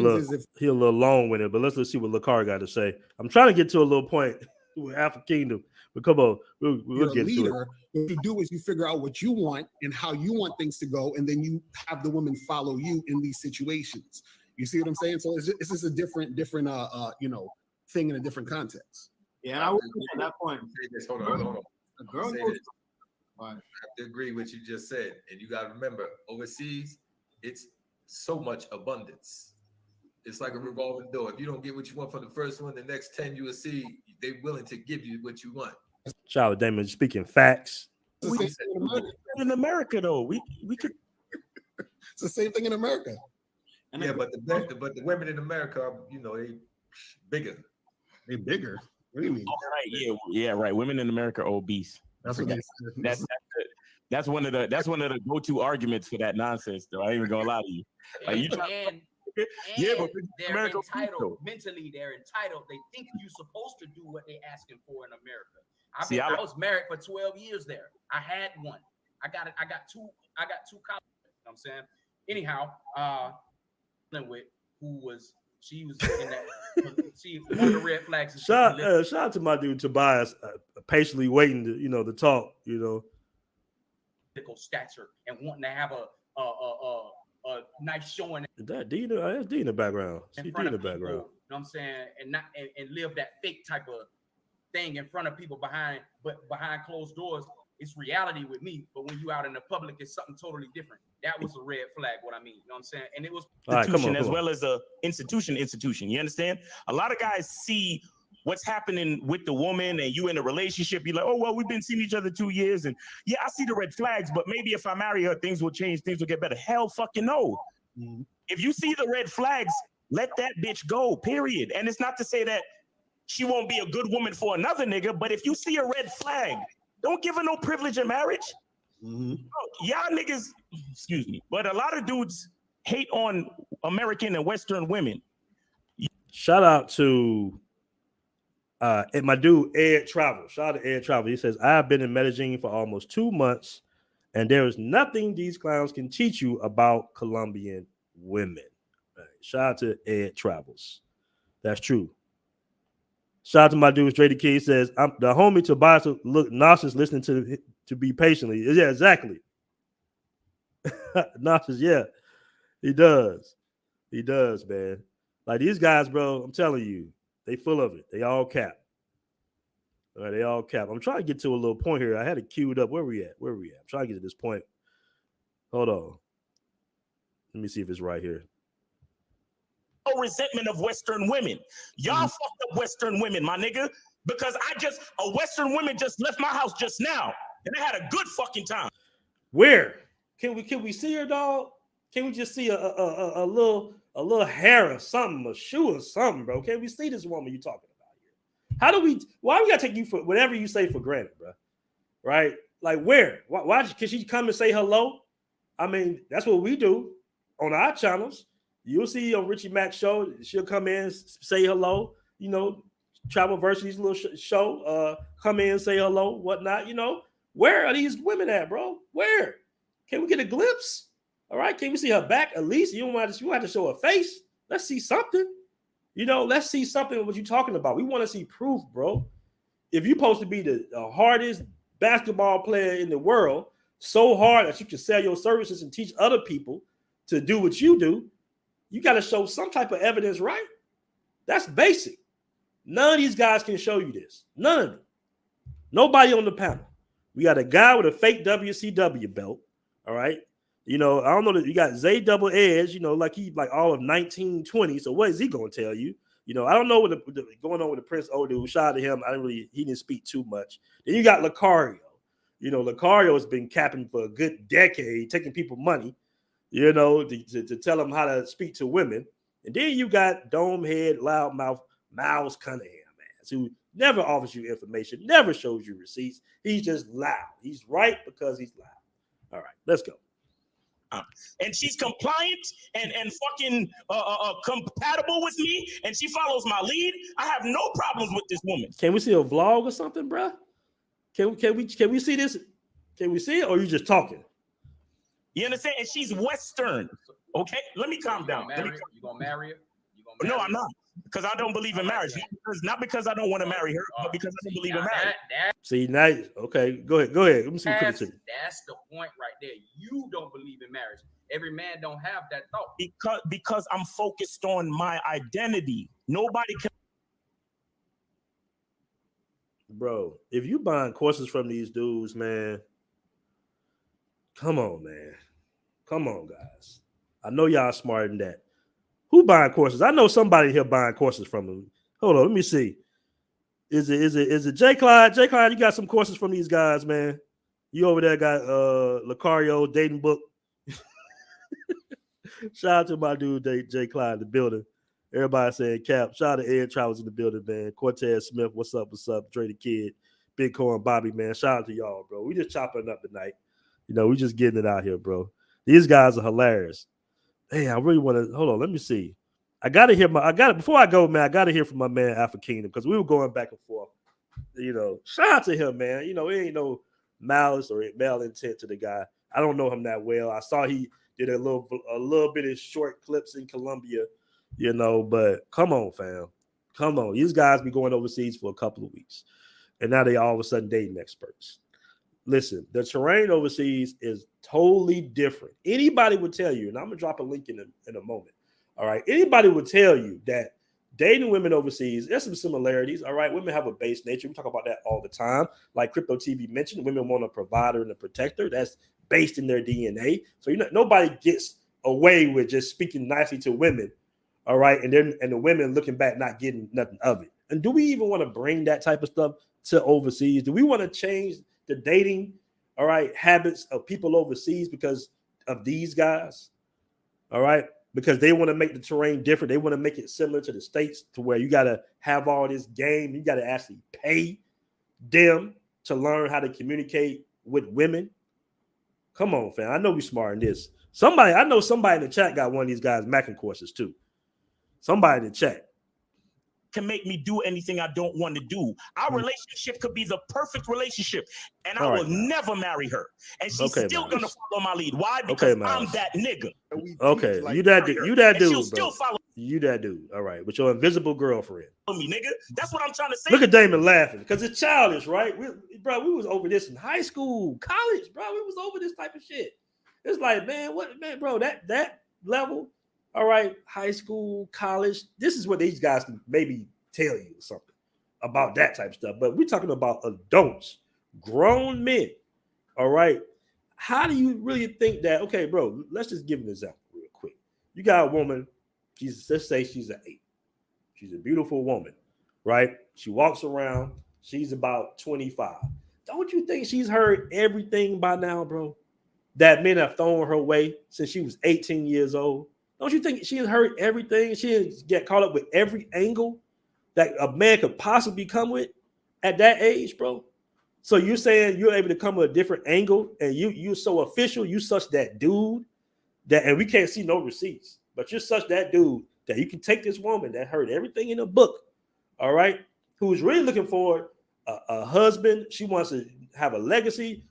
little long with it, but let's see what Lakar got to say. I'm trying to get to a little point with Alpha Kingdom, but come on, we'll get to it. What you do is you figure out what you want and how you want things to go, and then you have the women follow you in these situations. You see what I'm saying? So it's just a different thing in a different context. Yeah, and I would at that point. Hold on. A girl I have to agree with what you just said, and you got to remember, overseas, it's so much abundance. It's like a revolving door. If you don't get what you want from the first one, the next 10 you will see they're willing to give you what you want. Shout out Damon speaking facts. In America, though, we could. It's the same thing in America. Yeah, but the women in America are, they bigger. They bigger. What do you mean? All right, yeah, right. Women in America are obese. That's what that's one of the go-to arguments for that nonsense, though. I ain't even gonna lie to you. Like but they're entitled. Mentally, they're entitled. They think you're supposed to do what they're asking for in America. I was married for 12 years there. I had one. I got two college. You know what I'm saying? Anyhow, she was in that. She one of the red flags. Shout out to my dude Tobias, patiently waiting to talk. Stature and wanting to have a a nice showing. That D, that's D in the background. In front of people, you know what I'm saying, and live that fake type of thing in front of people behind closed doors. It's reality with me, but when you out in the public, it's something totally different. That was a red flag. What I mean, you know what I'm saying, and it was institution as well as a institution. You understand? A lot of guys see what's happening with the woman, and you in a relationship. You're like, oh well, we've been seeing each other 2 years, and yeah, I see the red flags, but maybe if I marry her, things will change, things will get better. Hell, fucking no. Mm-hmm. If you see the red flags, let that bitch go. Period. And it's not to say that she won't be a good woman for another nigga, but if you see a red flag, don't give her no privilege in marriage. Mm-hmm. Y'all niggas, excuse me, but a lot of dudes hate on American and Western women. Shout out to my dude Ed Travel. Shout out to Ed Travel. He says, I've been in Medellin for almost 2 months, and there is nothing these clowns can teach you about Colombian women. Right. Shout out to Ed Travels. That's true. Shout out to my dude Straight the Kid. Says, I'm the homie Tobias look nauseous listening to be patiently. Yeah, exactly. Nauseous, yeah. He does. He does, man. Like these guys, bro, I'm telling you, they full of it. They all cap. All right, they all cap. I'm trying to get to a little point here. I had it queued up. Where we at? I'm trying to get to this point. Hold on. Let me see if it's right here. No resentment of Western women. Y'all fucked up Western women, my nigga, because a Western woman just left my house just now, and I had a good fucking time. Where? Can we see her, dog? Can we just see a little hair or something, a shoe or something, bro? Can we see this woman you talking about here? Why we gotta take you for whatever you say for granted, bro? Right? Like where? Why can she come and say hello? I mean, that's what we do on our channels. You'll see on Richie Mac's show, she'll come in, say hello, you know, Travel Versity's little show, come in, say hello, whatnot, you know. Where are these women at, bro? Where? Can we get a glimpse? All right, can we see her back at least? You don't have to show her face. Let's see something. You know, let's see something of what you're talking about. We want to see proof, bro. If you're supposed to be the hardest basketball player in the world, so hard that you can sell your services and teach other people to do what you do, you got to show some type of evidence, right? That's basic. None of these guys can show you this. None of them. Nobody on the panel. We got a guy with a fake WCW belt. All right. You know, I don't know that you got Zay Double Edge, you know, like he like all of 1920. So what is he going to tell you? You know, I don't know what going on with the Prince Odu. Shout out to him. He didn't speak too much. Then you got Lucario. You know, Lucario has been capping for a good decade, taking people money, you know, to tell them how to speak to women. And then you got Domehead, Loudmouth, Miles Cunningham, man, who never offers you information, never shows you receipts. He's just loud. He's right because he's loud. All right, let's go. And she's compliant and fucking compatible with me, and she follows my lead. I have no problems with this woman. Can we see a vlog or something, bro? Can we see this? Can we see it, or are you just talking? You understand? And she's Western. Okay, let me calm down. You gonna marry her? No, I'm not. Because I don't believe in marriage. Not because I don't want to marry her, but because I don't believe in marriage. See, now, okay, go ahead. Let me see what that's the point right there. You don't believe in marriage. Every man don't have that thought. Because I'm focused on my identity. Nobody can. Bro, if you buying courses from these dudes, man, come on, man. Come on, guys. I know y'all smarter than that. Who buying courses? I know somebody here buying courses from them. Hold on, let me see. Is it J. Clyde? J. Clyde, you got some courses from these guys, man. You over there got Lucario dating book. Shout out to my dude J. Clyde in the building. Everybody saying cap. Shout out to Ed Travels in the building, man. Cortez Smith, what's up? Dre the Kid, Big Corn Bobby, man. Shout out to y'all, bro. We just chopping up tonight. You know, we just getting it out here, bro. These guys are hilarious. Hey, I really want to hold on. Let me see. Before I go, man. I gotta hear from my man Alpha Kingdom because we were going back and forth. You know, shout out to him, man. You know, it ain't no malice or malintent to the guy. I don't know him that well. I saw he did a little bit of short clips in Colombia, you know. But come on, fam, come on. These guys be going overseas for a couple of weeks, and now they all of a sudden dating experts. Listen, the terrain overseas is totally different. Anybody would tell you, and I'm gonna drop a link in a moment. All right, anybody would tell you that dating women overseas, there's some similarities. All right, women have a base nature. We talk about that all the time. Like Crypto TV mentioned, women want a provider and a protector. That's based in their DNA. So nobody gets away with just speaking nicely to women. All right, and the women looking back not getting nothing of it. And do we even want to bring that type of stuff to overseas? Do we want to change the dating, all right, habits of people overseas because of these guys? All right, because they want to make the terrain different. They want to make it similar to the States, to where you got to have all this game. You got to actually pay them to learn how to communicate with women. Come on, fam. I know we smart in this. I know somebody in the chat got one of these guys Mackin courses too. Somebody in the chat can make me do anything I don't want to do. Our relationship could be the perfect relationship, and I will never marry her. And she's still gonna follow my lead. Why? Because I'm that nigga. Okay, you that dude, she'll still follow. You that dude. All right, with your invisible girlfriend. Me, nigga. That's what I'm trying to say. Look at Damon laughing because it's childish, right? We was over this in high school, college, bro. We was over this type of shit. It's like, man, bro, that level. All right, high school, college. This is what these guys can maybe tell you something about that type of stuff. But we're talking about adults, grown men. All right. How do you really think that? Okay, bro, let's just give an example real quick. You got a woman, let's say she's an 8. She's a beautiful woman, right? She walks around, she's about 25. Don't you think she's heard everything by now, bro? That men have thrown her way since she was 18 years old? Don't you think she has heard everything? She has get caught up with every angle that a man could possibly come with at that age, bro. So you're saying you're able to come with a different angle, and you're so official, you such that dude that, and we can't see no receipts, but you're such that dude that you can take this woman that heard everything in the book, all right, who's really looking for a husband. She wants to have a legacy.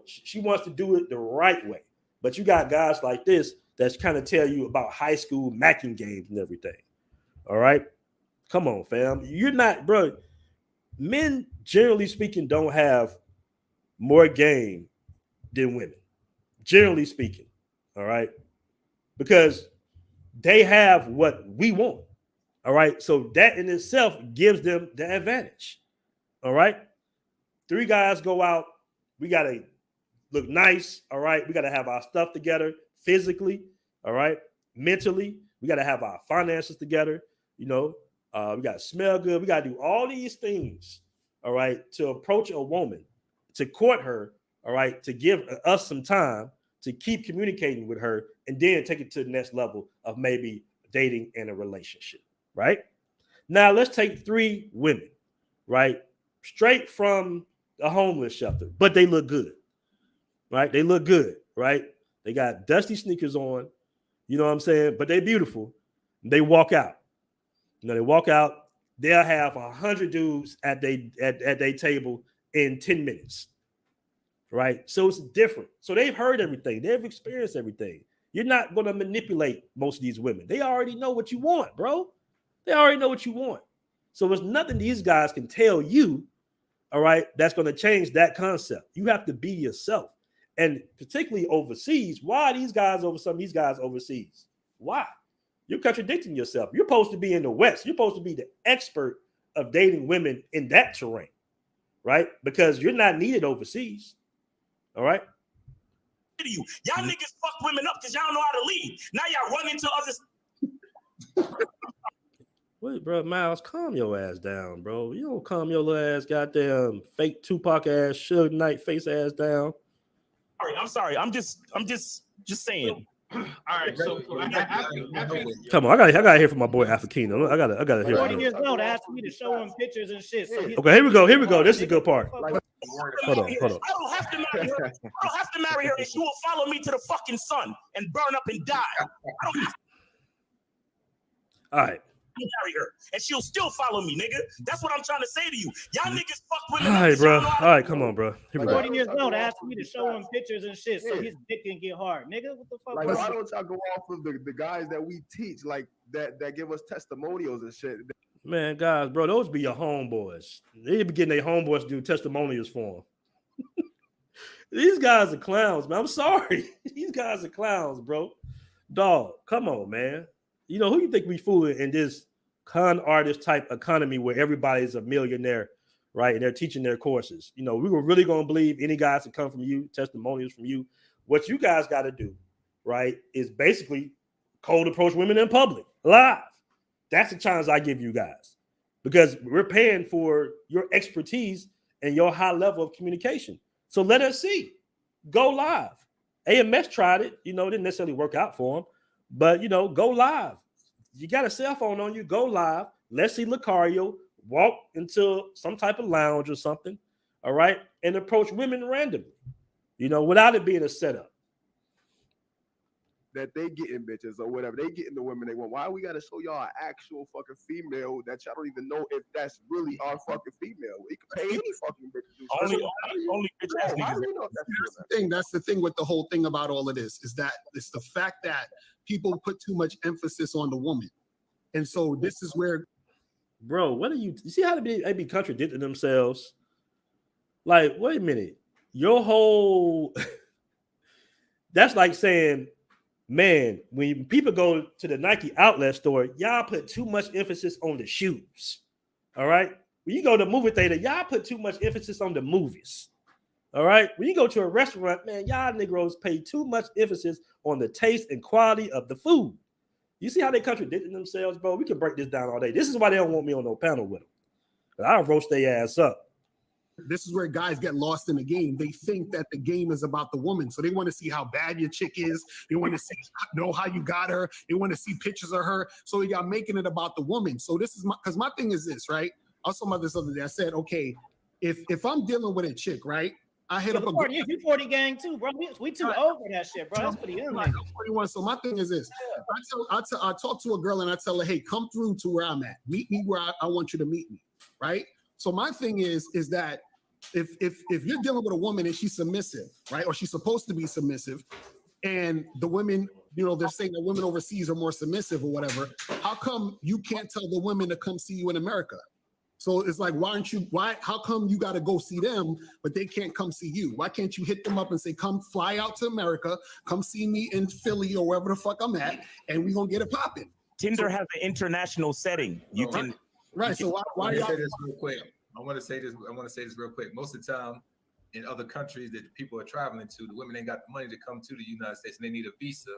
She wants to do it the right way. But you got guys like this that's kind of tell you about high school macking games and everything. All right. Come on, fam. You're not, bro. Men, generally speaking, don't have more game than women. Generally speaking. All right. Because they have what we want. All right. So that in itself gives them the advantage. All right. 3 guys go out. We got to look nice. All right. We got to have our stuff together. Physically, all right, mentally, we got to have our finances together. We got to smell good. We got to do all these things, all right, to approach a woman, to court her, all right, to give us some time to keep communicating with her, and then take it to the next level of maybe dating and a relationship, right? Now, let's take 3 women, right, straight from a homeless shelter, but they look good, right? They look good, right? They got dusty sneakers on, you know what I'm saying? But they're beautiful. They walk out. They walk out. They'll have 100 dudes at their table in 10 minutes, right? So it's different. So they've heard everything. They've experienced everything. You're not going to manipulate most of these women. They already know what you want, bro. They already know what you want. So there's nothing these guys can tell you, all right, that's going to change that concept. You have to be yourself. And particularly overseas, why are some of these guys overseas? Why? You're contradicting yourself. You're supposed to be in the West. You're supposed to be the expert of dating women in that terrain, right? Because you're not needed overseas. All right. Y'all niggas fuck women up because y'all don't know how to lead. Now y'all run into others. Wait, bro, Miles, calm your ass down, bro. You don't calm your little ass, goddamn fake Tupac ass, Suge Knight face ass down. I'm sorry. I'm just saying. All right, so come on, I gotta hear from my boy Afrikino. I gotta hear. 40 years old, asked me to show him pictures and shit. So okay, here we go. This is a good part. Hold on. I don't have to marry her. And she will follow me to the fucking sun and burn up and die. I don't have to. All right. Marry her, and she'll still follow me, nigga. That's what I'm trying to say to you. Y'all niggas fuck women. All right, bro. All right, come on, bro. Here we go. 40 years old, asked me to show him pictures and shit, so his dick can get hard, nigga. What the fuck? Like, why don't y'all go off of the guys that we teach, like that give us testimonials and shit? Man, guys, bro, those be your homeboys. They be getting their homeboys to do testimonials for them. These guys are clowns, man. I'm sorry. These guys are clowns, bro. Dog, come on, man. You know, who you think we fooling in this con artist type economy where everybody's a millionaire, right? And they're teaching their courses. You know, we were really going to believe any guys that come from you, testimonials from you. What you guys got to do, right, is basically cold approach women in public, live. That's the challenge I give you guys because we're paying for your expertise and your high level of communication. So let us see. Go live. AMS tried it. You know, it didn't necessarily work out for him. But, you know, go live. You got a cell phone on you. Go live. Let's see Lucario walk into some type of lounge or something, all right, and approach women randomly, you know, without it being a setup. That they getting bitches or whatever. They getting the women they want. Why we gotta show y'all an actual fucking female that y'all don't even know if that's really our fucking female? We can pay any fucking bitch. Only bitch ass niggas. That's the thing with the whole thing about all of this is that it's the fact that people put too much emphasis on the woman. And so this is where, bro, what are you see how they be contradicting themselves? Like, wait a minute. Your whole that's like saying, man, when people go to the Nike outlet store, y'all put too much emphasis on the shoes. All right. When you go to the movie theater, y'all put too much emphasis on the movies. All right. When you go to a restaurant, man, y'all Negroes pay too much emphasis on the taste and quality of the food. You see how they contradicting themselves, bro? We can break this down all day. This is why they don't want me on no panel with them. But I'll roast their ass up. This is where guys get lost in the game. They think that the game is about the woman. So they want to see how bad your chick is. They want to know how you got her. They want to see pictures of her. So y'all making it about the woman. So this is because my thing is this, right? I was talking about this other day. I said, okay, if I'm dealing with a chick, right? I hit up a 40, you 40 gang too, bro. We too old for that shit, bro. That's for the young niggas. 41. So my thing is this: I talk to a girl and I tell her, hey, come through to where I'm at. Meet me where I want you to meet me, right? So my thing is that if you're dealing with a woman and she's submissive, right, or she's supposed to be submissive, and the women, you know, they're saying that women overseas are more submissive or whatever, how come you can't tell the women to come see you in America? So it's like, how come you got to go see them, but they can't come see you? Why can't you hit them up and say, come fly out to America, come see me in Philly or wherever the fuck I'm at, and we gonna get it popping. Tinder has an international setting. You can. Right. So why say this real quick? I want to say this real quick. Most of the time in other countries that people are traveling to, the women ain't got the money to come to the United States and they need a visa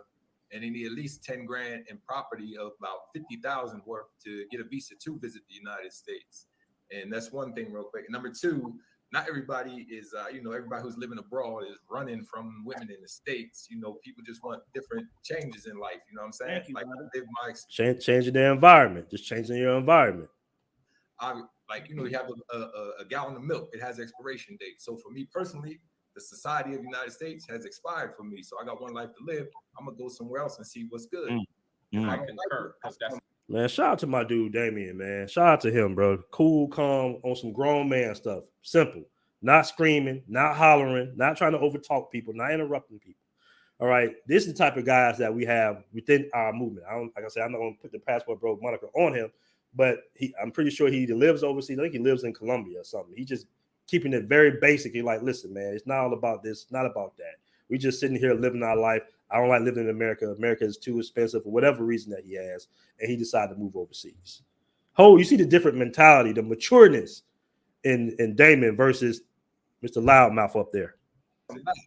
and they need at least 10 grand in property of about 50,000 worth to get a visa to visit the United States. And that's one thing real quick. And number two, not everybody is, everybody who's living abroad is running from women in the States. You know, people just want different changes in life. You know what I'm saying? Changing their environment, just changing your environment. You have a gallon of milk. It has expiration date. So for me personally, the society of the United States has expired for me. So I got one life to live. I'm going to go somewhere else and see what's good. I concur. Man, shout out to my dude, Damien, man. Shout out to him, bro. Cool, calm, on some grown man stuff. Simple. Not screaming, not hollering, not trying to overtalk people, not interrupting people. All right. This is the type of guys that we have within our movement. I'm not going to put the passport bro moniker on him, but I'm pretty sure he either lives overseas. I think he lives in Colombia or something. He just keeping it very basic. He's like, listen, man, it's not all about this, not about that. We just sitting here living our life. I don't like living in America. America is too expensive for whatever reason that he has, and he decided to move overseas. You see the different mentality, the matureness in Damon versus Mr. Loudmouth up there.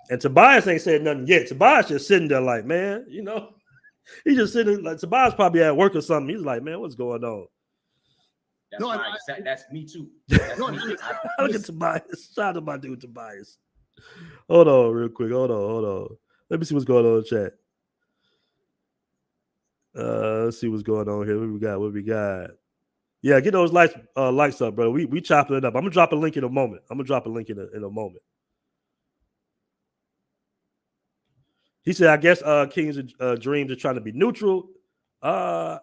And Tobias ain't said nothing yet. Tobias just sitting there like, man, you know, he just sitting like Tobias probably at work or something. He's like, man, what's going on? That's me too. Look at Tobias. Shout out to my dude Tobias. Hold on real quick. Hold on. Let me see what's going on in chat. Let's see what's going on here. What we got? Yeah, get those likes up, bro. We chopping it up. I'm gonna drop a link in a moment. In a moment. He said, I guess King's Dreams are trying to be neutral. I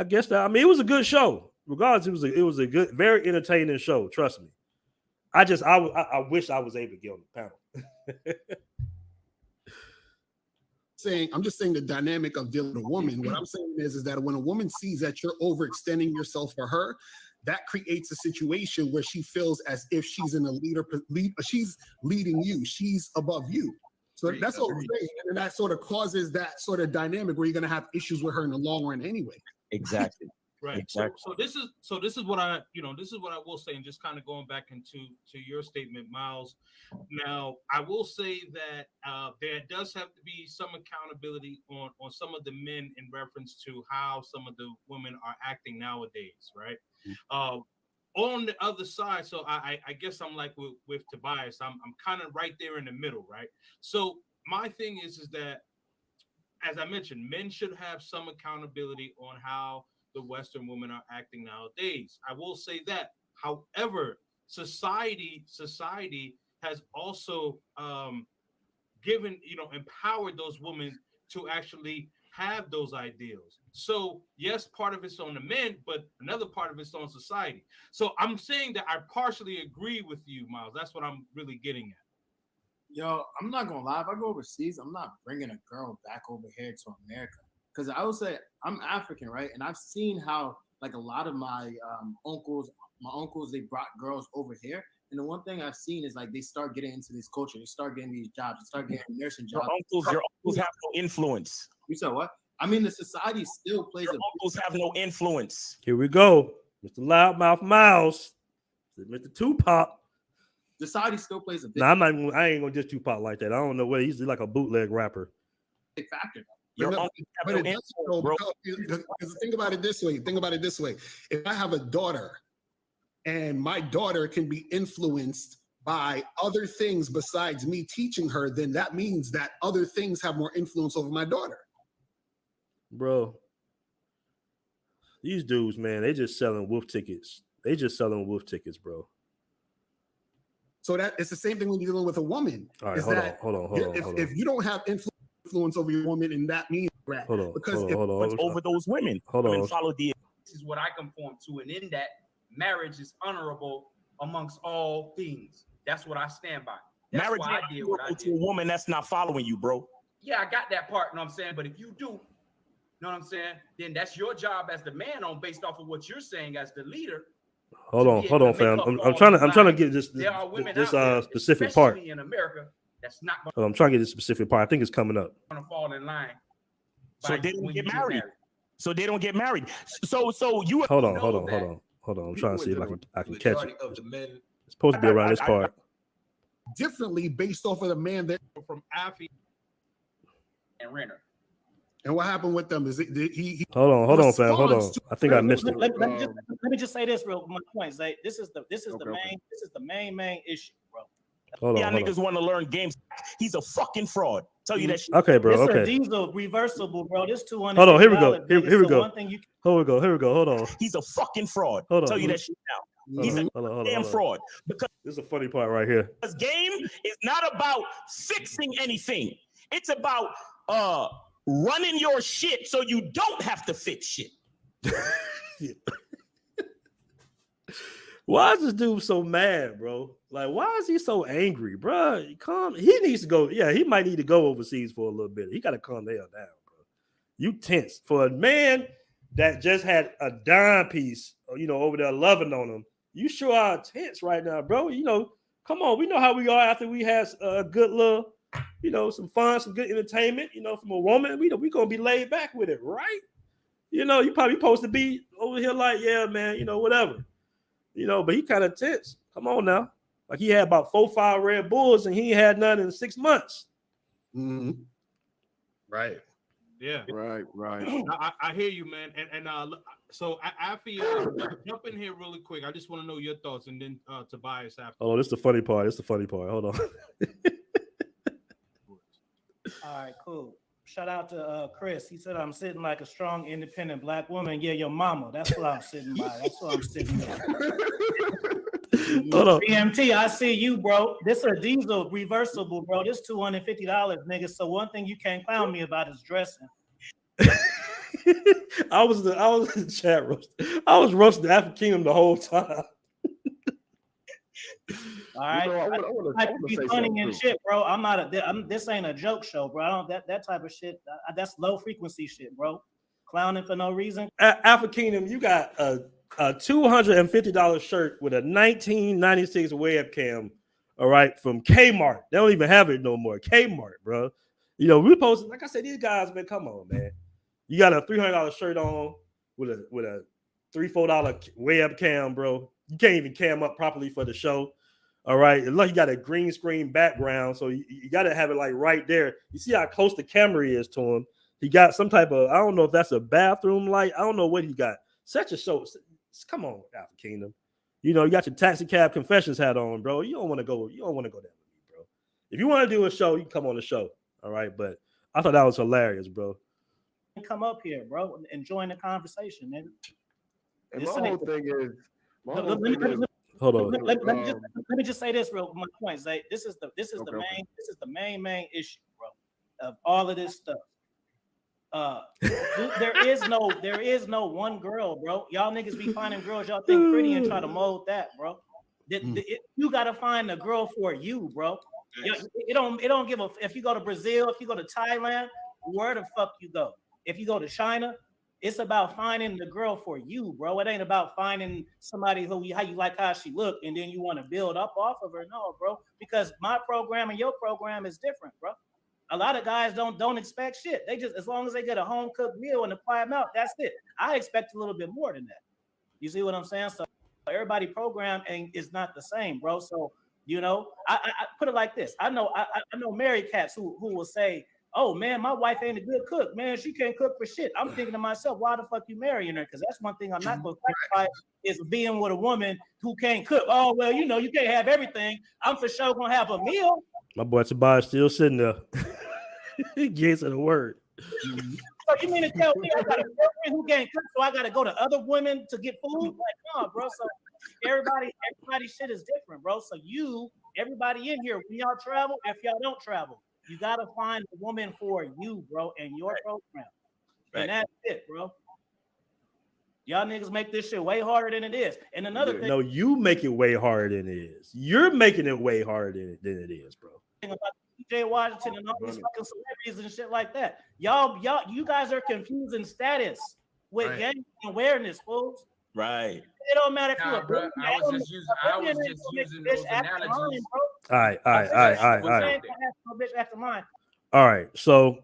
guess that. I mean, it was a good show. Regardless, it was a good, very entertaining show. Trust me. I wish I was able to get on the panel. I'm just saying the dynamic of dealing with a woman. What I'm saying is that when a woman sees that you're overextending yourself for her, that creates a situation where she feels as if she's in a she's leading you, she's above you. So that's what I'm saying, and that sort of causes that sort of dynamic where you're going to have issues with her in the long run anyway. Exactly. Right. Exactly. So this is what I will say, and just kind of going back into your statement, Miles. Now, I will say that there does have to be some accountability on some of the men in reference to how some of the women are acting nowadays, right? On the other side, so I guess I'm like with Tobias, I'm kind of right there in the middle, right? So my thing is that, as I mentioned, men should have some accountability on how the Western women are acting nowadays. I will say that. However, society has also empowered those women to actually have those ideals. So yes, part of it's on the men, but another part of it's on society. So I'm saying that I partially agree with you, Miles. That's what I'm really getting at. Yo, I'm not gonna lie. If I go overseas, I'm not bringing a girl back over here to America. Because I would say I'm African, right? And I've seen how like a lot of my uncles, they brought girls over here. And the one thing I've seen is like they start getting into this culture, they start getting these jobs, they start getting nursing jobs. Your uncles have no influence. You said what? I mean, the society still plays. Your uncles have no influence. Here we go, Mr. Loudmouth Miles, Mr. Tupac. Society still plays a big. Nah, I ain't gonna just Tupac like that. I don't know where he's like a bootleg rapper. Big factor. But think about it this way. If I have a daughter and my daughter can be influenced by other things besides me teaching her, then that means that other things have more influence over my daughter. Bro, these dudes, man, they just selling wolf tickets. Bro. So that it's the same thing when you're dealing with a woman. All right, hold on. If you don't have influence over your woman, and that means that over those women. Women follow the. This is what I conform to, and in that, marriage is honorable amongst all things. That's what I stand by. That's marriage why I did what I did. To a woman that's not following you, bro. Yeah, I got that part. You know what I'm saying? But if you do, you know what I'm saying? Then that's your job as the man based off of what you're saying as the leader. Hold on, fam. I'm trying to get this specific part. In America, that's not. I'm trying to get this specific part. I think it's coming up. Gonna fall in line. So they don't get married. So they don't get married. So you. Hold on. I'm trying to see if I can catch it. It's supposed to be around this part. Differently based off of the man that from Affy and Renner. And what happened with them? Is he hold on, fam. Hold on. I think I missed it. Let me just say this real. My point, Zay. This is the main issue, bro. Hold on. Niggas want to learn games. He's a fucking fraud. Tell you that shit. Okay, bro. Okay. These are reversible, bro. This $200. Hold on. Here we go. Here we go. Here we go. Hold on. He's a fucking fraud. Hold on. Tell you that shit now. He's a damn fraud. Because this is a funny part right here. This game is not about fixing anything. It's about running your shit so you don't have to fix shit. Why is this dude so mad, bro? Like, why is he so angry, bro? He needs to go. Yeah, he might need to go overseas for a little bit. He got to calm the hell down, bro. You tense for a man that just had a dime piece, over there loving on him. You sure are tense right now, bro. Come on. We know how we are after we have a good little, some fun, some good entertainment, from a woman. We gonna be laid back with it, right? You probably supposed to be over here like, yeah, man, whatever. But he kind of tense. Come on now. Like he had about 4-5 Red Bulls and he ain't had none in 6 months. Mm-hmm. Right. Yeah. Right. I hear you, man. And so after jump in here really quick. I just want to know your thoughts, and then Tobias after. Oh, this is the funny part. Hold on. All right, cool. Shout out to Chris. He said I'm sitting like a strong, independent black woman. Yeah, your mama. That's what I'm sitting by. That's what I'm sitting by. Hold on. BMT, I see you, bro. This is a diesel reversible, bro. This $250, nigga. So one thing you can't clown me about is dressing. I was in the chat roast. I was roasting the African Kingdom the whole time. All right, I can be funny and shit, bro. This ain't a joke show, bro. I don't that type of shit. That's low frequency shit, bro. Clowning for no reason. African Kingdom, you got a a $250 shirt with a 1996 webcam, all right, from Kmart. They don't even have it no more. Kmart, bro. You know, we posted, like I said, these guys, man, come on, man. You got a $300 shirt on with a $3-4 webcam, bro. You can't even cam up properly for the show. All right. Look, you got a green screen background, so you got to have it like right there. You see how close the camera is to him. He got some type of, I don't know if that's a bathroom light. I don't know what he got. Such a show. Come on, Alpha Kingdom. You know, you got your taxi cab confessions hat on, bro. You don't want to go there with me, bro. If you want to do a show, you can come on the show. All right. But I thought that was hilarious, bro. Come up here, bro, and join the conversation, man. And my whole thing is, hold on. Let me just say this real. My point, Zay. This is the main issue, bro, of all of this stuff. There is no one girl, bro. Y'all niggas be finding girls y'all think pretty and try to mold that, bro. You gotta find a girl for you, bro. It don't give a if you go to Brazil, if you go to Thailand, where the fuck you go? If you go to China, it's about finding the girl for you, bro. It ain't about finding somebody how you like how she look and then you want to build up off of her. No, bro, because my program and your program is different, bro. A lot of guys don't expect shit. They just, as long as they get a home cooked meal and a quiet mouth, that's it. I expect a little bit more than that. You see what I'm saying? So everybody program is not the same, bro. So, you know, I put it like this. I know married cats who will say, oh man, my wife ain't a good cook. Man, she can't cook for shit. I'm thinking to myself, why the fuck you marrying her? Because that's one thing I'm not going to sacrifice is being with a woman who can't cook. Oh, well, you know, you can't have everything. I'm for sure going to have a meal. My boy Tobias still sitting there. He gets the word. So you mean to tell me I got a girlfriend who can't cook, so I got to go to other women to get food? Like, no, bro. So everybody shit is different, bro. So everybody in here, when y'all travel, if y'all don't travel, you got to find a woman for you, bro, and your program. And that's it, bro. Y'all niggas make this shit way harder than it is. And another thing. No, you make it way harder than it is. You're making it way harder than it is, bro. About DJ Washington and all these fucking celebrities and shit like that. You guys are confusing status with gang awareness, folks. Right. It don't matter if you're bro, I was just using those analogies. All right. All right. So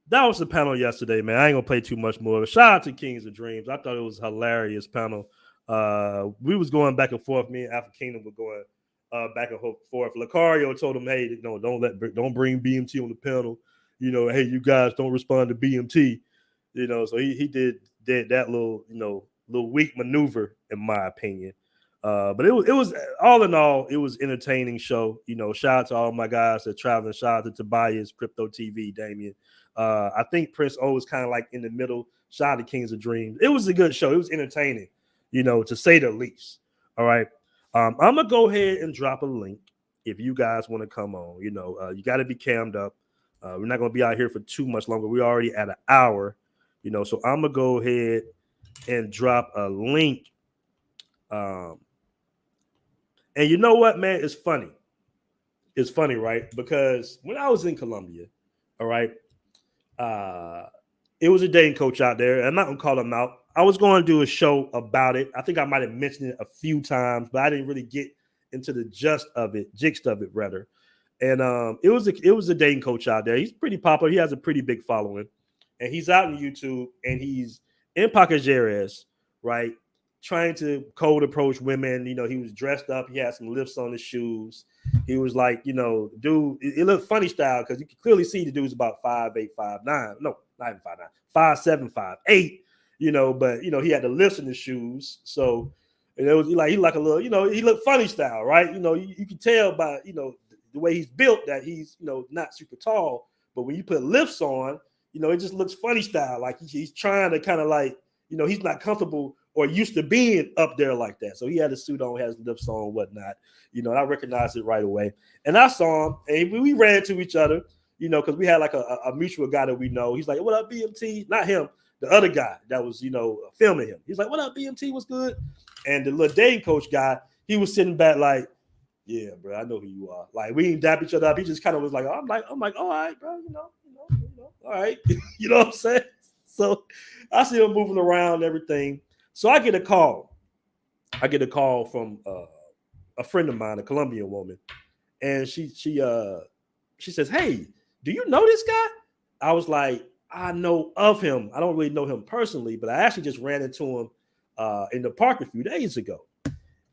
that was the panel yesterday, man. I ain't gonna play too much more. Shout out to Kings of Dreams. I thought it was a hilarious panel. We was going back and forth. Me and Alpha Kingdom were going back and forth. Lucario told him, "Hey, no, don't bring BMT on the panel. You know, hey, you guys don't respond to BMT. You know." So he did that little weak maneuver, in my opinion. But it was all in all, it was entertaining show. You know, shout out to all my guys that traveling. Shout out to Tobias, Crypto TV, Damien. I think Prince O was kind of like in the middle. Shout out to Kings of Dreams. It was a good show. It was entertaining, to say the least. All right. I'm gonna go ahead and drop a link if you guys want to come on. You got to be cammed up. We're not gonna be out here for too much longer. We're already at an hour. So I'm gonna go ahead and drop a link. And you know what, man? It's funny. It's funny, right? Because when I was in Colombia, all right, it was a dating coach out there. And I'm not gonna call him out. I was going to do a show about it. I think I might have mentioned it a few times, but I didn't really get into the gist of it, rather. And it was a dating coach out there. He's pretty popular. He has a pretty big following, and he's out on YouTube, and he's in Pacajeres, right, trying to cold approach women. He was dressed up. He had some lifts on his shoes. He was like, dude, it looked funny style because you can clearly see the dude's about 5'8", 5'9". No, not even 5'9", 5'7", 5'8". But he had the lifts in his shoes, so it was he like a little, he looked funny style, right? You can tell by the way he's built that he's not super tall, but when you put lifts on, it just looks funny style, like he's trying to kind of like he's not comfortable or used to being up there like that. So he had a suit on, has lifts on, whatnot. I recognized it right away, and I saw him, and we ran to each other, because we had like a mutual guy that we know. He's like, "What up, BMT?" Not him. The other guy that was, filming him. He's like, "What up, BMT? What's good?" And the little dating coach guy, he was sitting back like, "Yeah, bro, I know who you are." Like, we didn't dap each other up. He just kind of was like, I'm like, all right, bro, all right. You know what I'm saying? So I see him moving around and everything. So I get a call. I get a call from a friend of mine, a Colombian woman, and she says, "Hey, do you know this guy?" I was like, "I know of him. I don't really know him personally, but I actually just ran into him in the park a few days ago."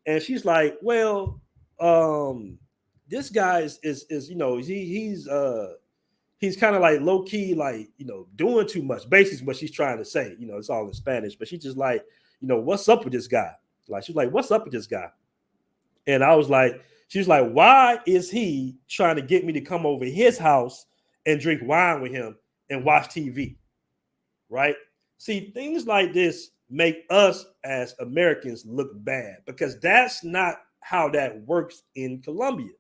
And she's like, "Well, this guy is he's kind of like low key, like, doing too much. Basically, what she's trying to say, it's all in Spanish, but she's just like, what's up with this guy? Like, she's like, what's up with this guy?" And I was like, she's like, why is he trying to get me to come over his house and drink wine with him and watch TV? Right? See, things like this make us as Americans look bad because that's not how that works in Colombia.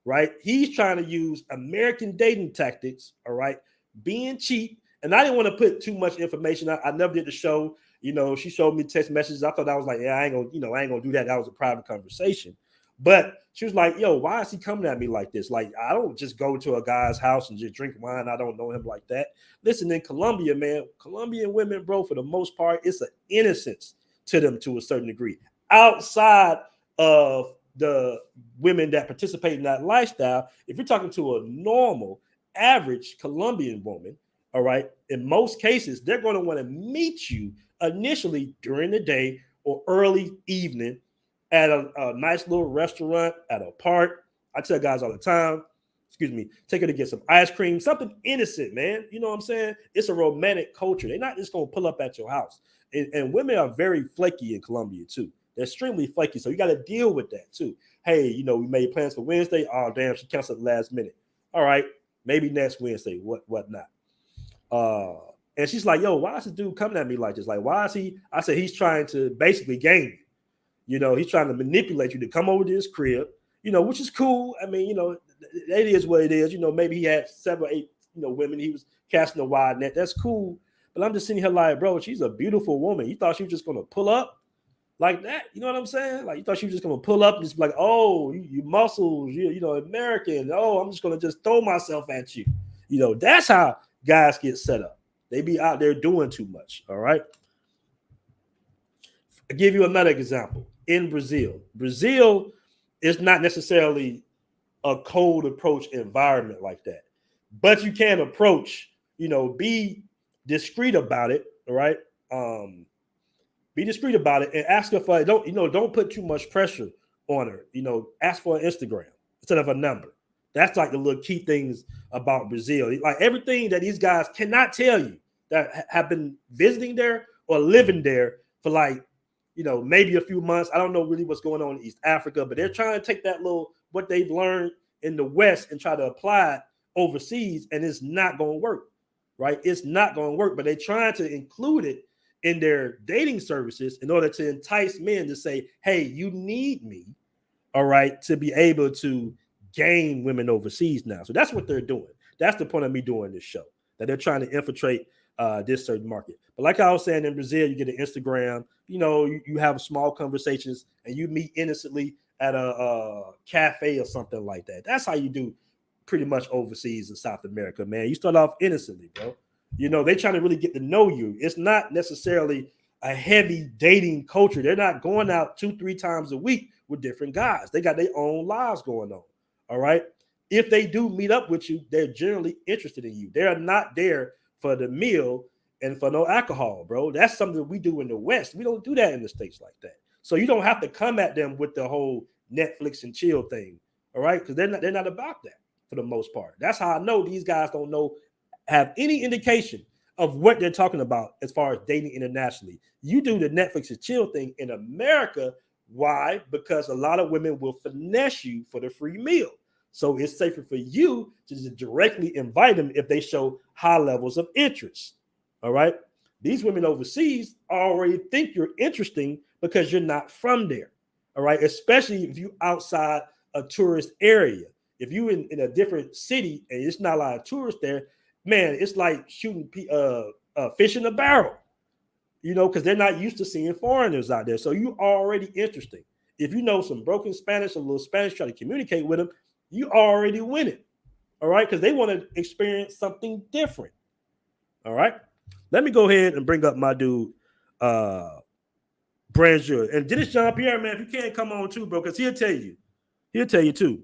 Right? He's trying to use American dating tactics, all right, being cheap. And I didn't want to put too much information. I never did the show. She showed me text messages. I thought I was like, yeah, I ain't gonna do that. That was a private conversation. But she was like, yo, why is he coming at me like this? Like, I don't just go to a guy's house and just drink wine. I don't know him like that. Listen, in Colombia, man, Colombian women, bro, for the most part, it's an innocence to them to a certain degree. Outside of the women that participate in that lifestyle, if you're talking to a normal, average Colombian woman, all right, in most cases, they're going to want to meet you initially during the day or early evening at a nice little restaurant, at a park. I tell guys all the time, take her to get some ice cream, something innocent, man. You know what I'm saying? It's a romantic culture. They're not just going to pull up at your house. And women are very flaky in Colombia, too. They're extremely flaky, so you got to deal with that, too. Hey, we made plans for Wednesday. Oh, damn, she canceled the last minute. All right, maybe next Wednesday, whatnot. And she's like, yo, why is this dude coming at me like this? Like, why is he? I said, he's trying to basically game you. He's trying to manipulate you to come over to his crib, which is cool. I mean, it is what it is. Maybe he had 7 or 8, women. He was casting a wide net. That's cool. But I'm just sitting here like, bro, she's a beautiful woman. You thought she was just going to pull up like that? You know what I'm saying? Like, you thought she was just going to pull up and just be like, oh, you muscles, American. Oh, I'm just going to just throw myself at you. That's how guys get set up. They be out there doing too much. All right. I'll give you another example. In Brazil is not necessarily a cold approach environment like that, but you can approach, be discreet about it. All right. Be discreet about it and ask her for, don't put too much pressure on her. Ask for an Instagram instead of a number. That's like the little key things about Brazil. Like everything that these guys cannot tell you that have been visiting there or living there for like, maybe a few months. I don't know really what's going on in East Africa, but they're trying to take that what they've learned in the West and try to apply it overseas, and it's not going to work, right? It's not going to work, but they're trying to include it in their dating services in order to entice men to say, hey, you need me, all right, to be able to gain women overseas now. So that's what they're doing. That's the point of me doing this show, that they're trying to infiltrate this certain market. But like I was saying, in Brazil, you get an Instagram, you have small conversations and you meet innocently at a cafe or something like that. That's how you do pretty much overseas in South America, man. You start off innocently, bro. They're trying to really get to know you. It's not necessarily a heavy dating culture. They're not going out 2-3 times a week with different guys. They got their own lives going on. All right. If they do meet up with you, they're generally interested in you. They are not there for the meal and for no alcohol, bro. That's something we do in the West. We don't do that in the States like that. So you don't have to come at them with the whole Netflix and chill thing. All right. Because they're not about that for the most part. That's how I know these guys don't have any indication of what they're talking about as far as dating internationally. You do the Netflix and chill thing in America. Why? Because a lot of women will finesse you for the free meal. So it's safer for you to just directly invite them if they show high levels of interest. All right. These women overseas already think you're interesting because you're not from there. All right. Especially if you're outside a tourist area. If you're in a different city and it's not a lot of tourists there, man, it's like shooting fish in a barrel, because they're not used to seeing foreigners out there. So you already interesting. If you know some broken Spanish, a little Spanish, try to communicate with them, you already win it. All right. Because they want to experience something different. All right. Let me go ahead and bring up my dude, Branjure. And Dennis Jean Pierre, man, if you can't come on too, bro, because he'll tell you. He'll tell you too.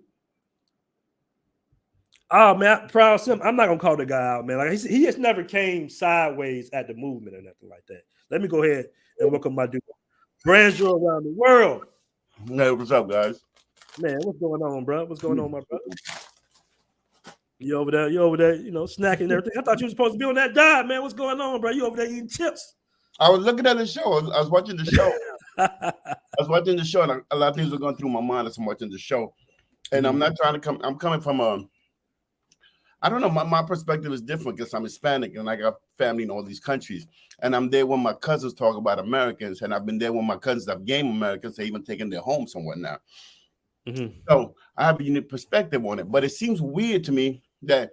Oh man, proud Sim. I'm not gonna call the guy out, man. Like he just never came sideways at the movement or nothing like that. Let me go ahead and welcome my dude, Branjure around the world. Hey, what's up, guys? Man, what's going on, bro? What's going on, my brother? You over there, snacking and everything. I thought you were supposed to be on that diet, man. What's going on, bro? You over there eating chips? I was looking at the show. I was watching the show. And a lot of things were going through my mind as I'm watching the show. And I'm not trying to come. I'm coming from I don't know. My perspective is different because I'm Hispanic and I got family in all these countries. And I'm there when my cousins talk about Americans, and I've been there when my cousins have game Americans. They even taken their homes somewhere now. So I have a unique perspective on it. But it seems weird to me that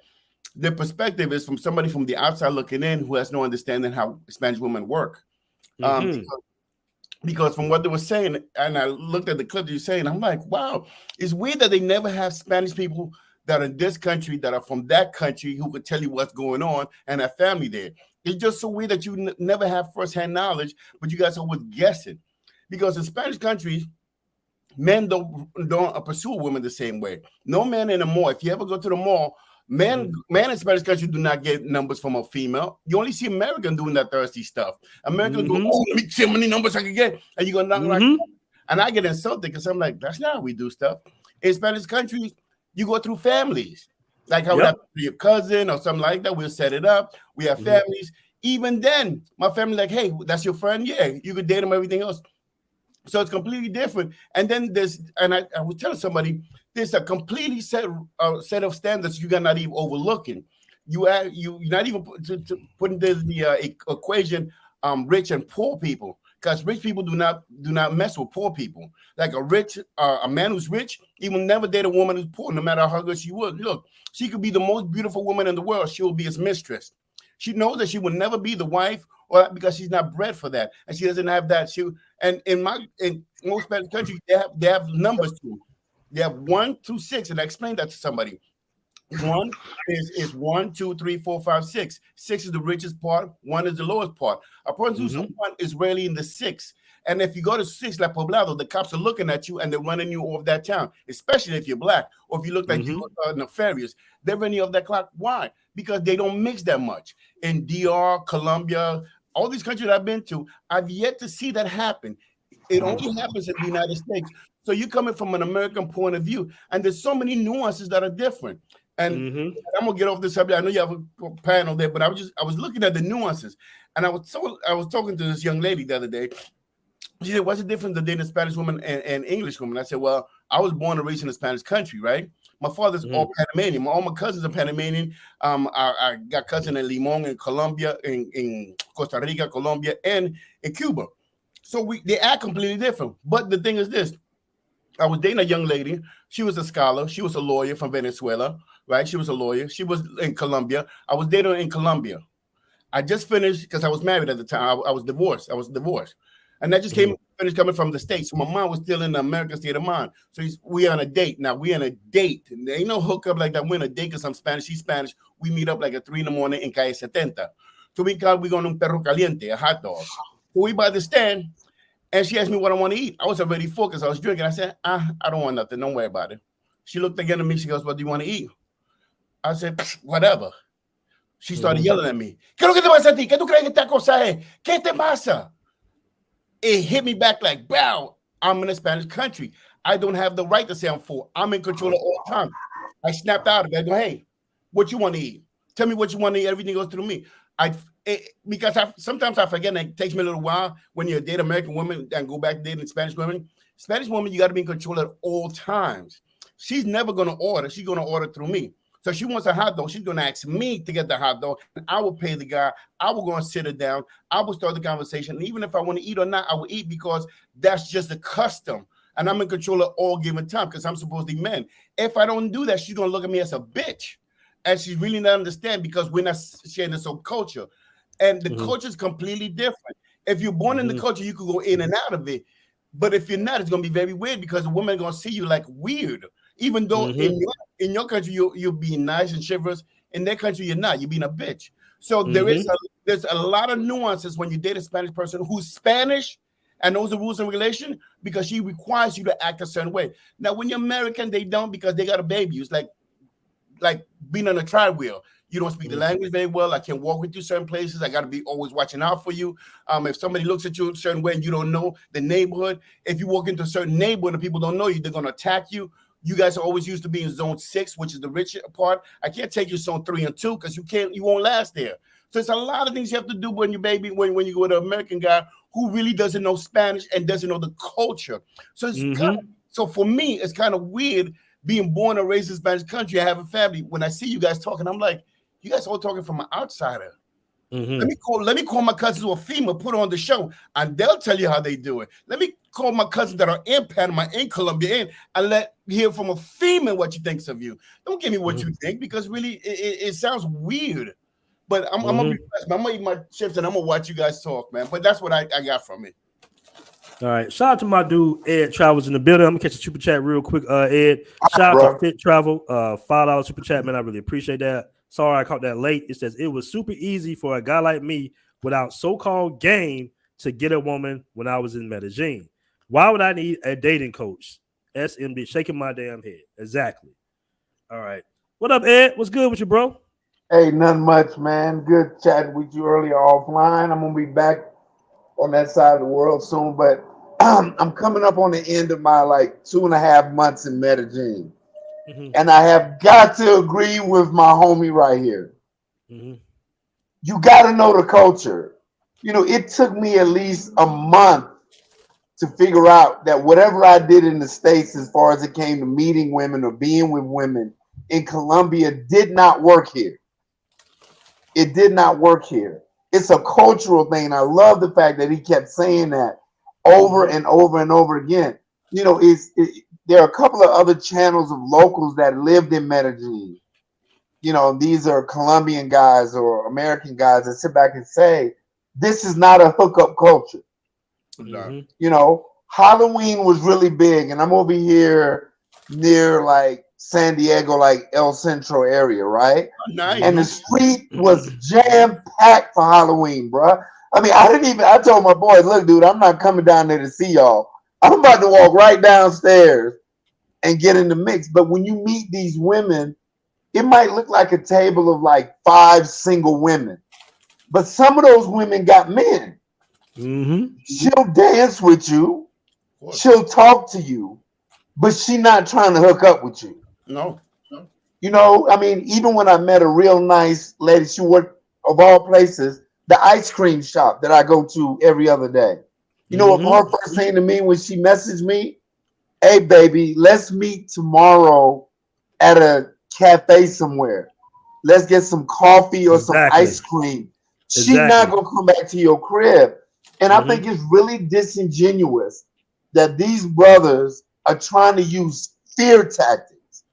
the perspective is from somebody from the outside looking in who has no understanding how Spanish women work. Because from what they were saying, and I looked at the clip you're saying, I'm like, wow, it's weird that they never have Spanish people that are in this country, that are from that country, who could tell you what's going on and have family there. It's just so weird that you never have firsthand knowledge, but you guys are always guessing. Because in Spanish countries, men don't pursue women the same way. No man in the mall. If you ever go to the mall, man in Spanish country do not get numbers from a female. You only see American doing that thirsty stuff. Americans go, oh, let me see how many numbers I can get. And you're going to knock like, and I get insulted because I'm like, that's not how we do stuff. In Spanish countries, you go through families. Like how we have your cousin or something like that. We'll set it up. We have families. Even then, my family like, hey, that's your friend? Yeah, you could date him, everything else. So it's completely different. And then there's, and I was telling somebody, there's a completely set of standards you're not even overlooking. You're not even putting the equation rich and poor people, because rich people do not mess with poor people. Like a man who's rich, he will never date a woman who's poor, no matter how good she would. Look, she could be the most beautiful woman in the world. She will be his mistress. She knows that she will never be the wife, or because she's not bred for that, and she doesn't have that. And in most Spanish countries, they have numbers too. They have 1 through 6, and I explained that to somebody. 1 is 1, 2, 3, 4, 5, 6. 6 is the richest part. 1 is the lowest part. A person who's 1 is rarely in the 6. And if you go to 6, like Poblado, the cops are looking at you and they're running you off that town, especially if you're black or if you look like you are nefarious. They're running you off that clock. Why? Because they don't mix that much. In DR, Colombia, all these countries I've been to, I've yet to see that happen. It only happens in the United States. So you're coming from an American point of view, and there's so many nuances that are different. And I'm gonna get off this subject. I know you have a panel there, but I was looking at the nuances, and I was talking to this young lady the other day. She said, "What's the difference between a Spanish woman and English woman?" I said, "Well, I was born and raised in a Spanish country, right? My father's all Panamanian. All my cousins are Panamanian. I got cousins in Limon, in Colombia, in Costa Rica, Colombia, and in Cuba. So they act completely different. But the thing is this: I was dating a young lady. She was a scholar. She was a lawyer from Venezuela, right? She was a lawyer. She was in Colombia. I was dating her in Colombia. I just finished, because I was married at the time. I was divorced. And I just finished coming from the States. So my mom was still in the American state of mind. So we on a date. Now we on a date. And there ain't no hookup like that. We're on a date because I'm Spanish. She's Spanish. We meet up like at 3 in the in Calle 70. So we going to un perro caliente, a hot dog. So we by the stand. And she asked me what I want to eat. I was already full because I was drinking. I said, I don't want nothing. Don't worry about it. She looked again at me. She goes, what do you want to eat? I said, whatever. She started yelling at me. ¿Qué es lo que te pasa a ti? ¿Qué tú crees que esta cosa es? ¿Qué te pasa? It hit me back like, wow, I'm in a Spanish country. I don't have the right to say I'm full. I'm in control of all time. I snapped out of it. I go, hey, what you want to eat? Tell me what you want to eat. Everything goes through me. Because sometimes I forget, and it takes me a little while when you date American women and go back dating Spanish women. Spanish women, you got to be in control at all times. She's never going to order. She's going to order through me. So she wants a hot dog. She's going to ask me to get the hot dog. And I will pay the guy. I will go and sit her down. I will start the conversation. And even if I want to eat or not, I will eat because that's just the custom. And I'm in control of all given time because I'm supposed to be men. If I don't do that, she's going to look at me as a bitch. And she's really not understand because we're not sharing the same culture. And the culture is completely different. If you're born in the culture, you could go in and out of it. But if you're not, it's going to be very weird because the women are going to see you like weird. Even though in your country, you're being nice and chivalrous. In their country, you're not. You're being a bitch. So there's a lot of nuances when you date a Spanish person who's Spanish and knows the rules and regulation because she requires you to act a certain way. Now, when you're American, they don't because they got a baby. It's like being on a tri-wheel. You don't speak the language very well. I can't walk with you certain places. I got to be always watching out for you. If somebody looks at you a certain way and you don't know the neighborhood, if you walk into a certain neighborhood and people don't know you, they're going to attack you. You guys are always used to be in zone 6, which is the rich part. I can't take you zone 3 and 2 because you won't last there. So it's a lot of things you have to do when you you go with an American guy who really doesn't know Spanish and doesn't know the culture. So it's so for me, it's kind of weird being born and raised in a Spanish country. I have a family. When I see you guys talking, I'm like, you guys all talking from an outsider. Let me call my cousins who are female, put on the show, and they'll tell you how they do it. Let me call my cousins that are in Panama, in Colombia, and let hear from a female what she thinks of you. Don't give me what you think because really it sounds weird. But I'm gonna be I'm gonna eat my chips and I'm gonna watch you guys talk, man. But that's what I got from it. All right. Shout out to my dude Ed Travels in the building. I'm gonna catch a super chat real quick. Ed, shout out to Fit Travel, $5 super chat, man. I really appreciate that. Sorry I caught that late. It says it was super easy for a guy like me without so-called game to get a woman when I was in Medellin. Why would I need a dating coach? SMD, shaking my damn head. Exactly. All right. What up, Ed? What's good with you, bro? Hey, nothing much, man. Good chatting with you earlier offline. I'm gonna be back on that side of the world soon, but I'm coming up on the end of my 2.5 months in Medellin. And I have got to agree with my homie right here. You got to know the culture. You know, it took me at least a month to figure out that whatever I did in the States as far as it came to meeting women or being with women in Colombia did not work here. It did not work here. It's a cultural thing. I love the fact that he kept saying that over and over and over again. You know, there are a couple of other channels of locals that lived in Medellin. You know, these are Colombian guys or American guys that sit back and say, this is not a hookup culture. You know, Halloween was really big, and I'm over here near San Diego, El Centro area, right? Nice. And the street was jam-packed for Halloween, bro. I mean, I told my boys, look, dude, I'm not coming down there to see y'all. I'm about to walk right downstairs and get in the mix. But when you meet these women, it might look like a table of 5 single women. But some of those women got men. She'll dance with you. She'll talk to you. But she's not trying to hook up with you. No. You know, I mean, even when I met a real nice lady, she worked, of all places, the ice cream shop that I go to every other day. You know what her first thing to me when she messaged me? Hey, baby, let's meet tomorrow at a cafe somewhere. Let's get some coffee or some ice cream. She's not going to come back to your crib. And I think it's really disingenuous that these brothers are trying to use fear tactics.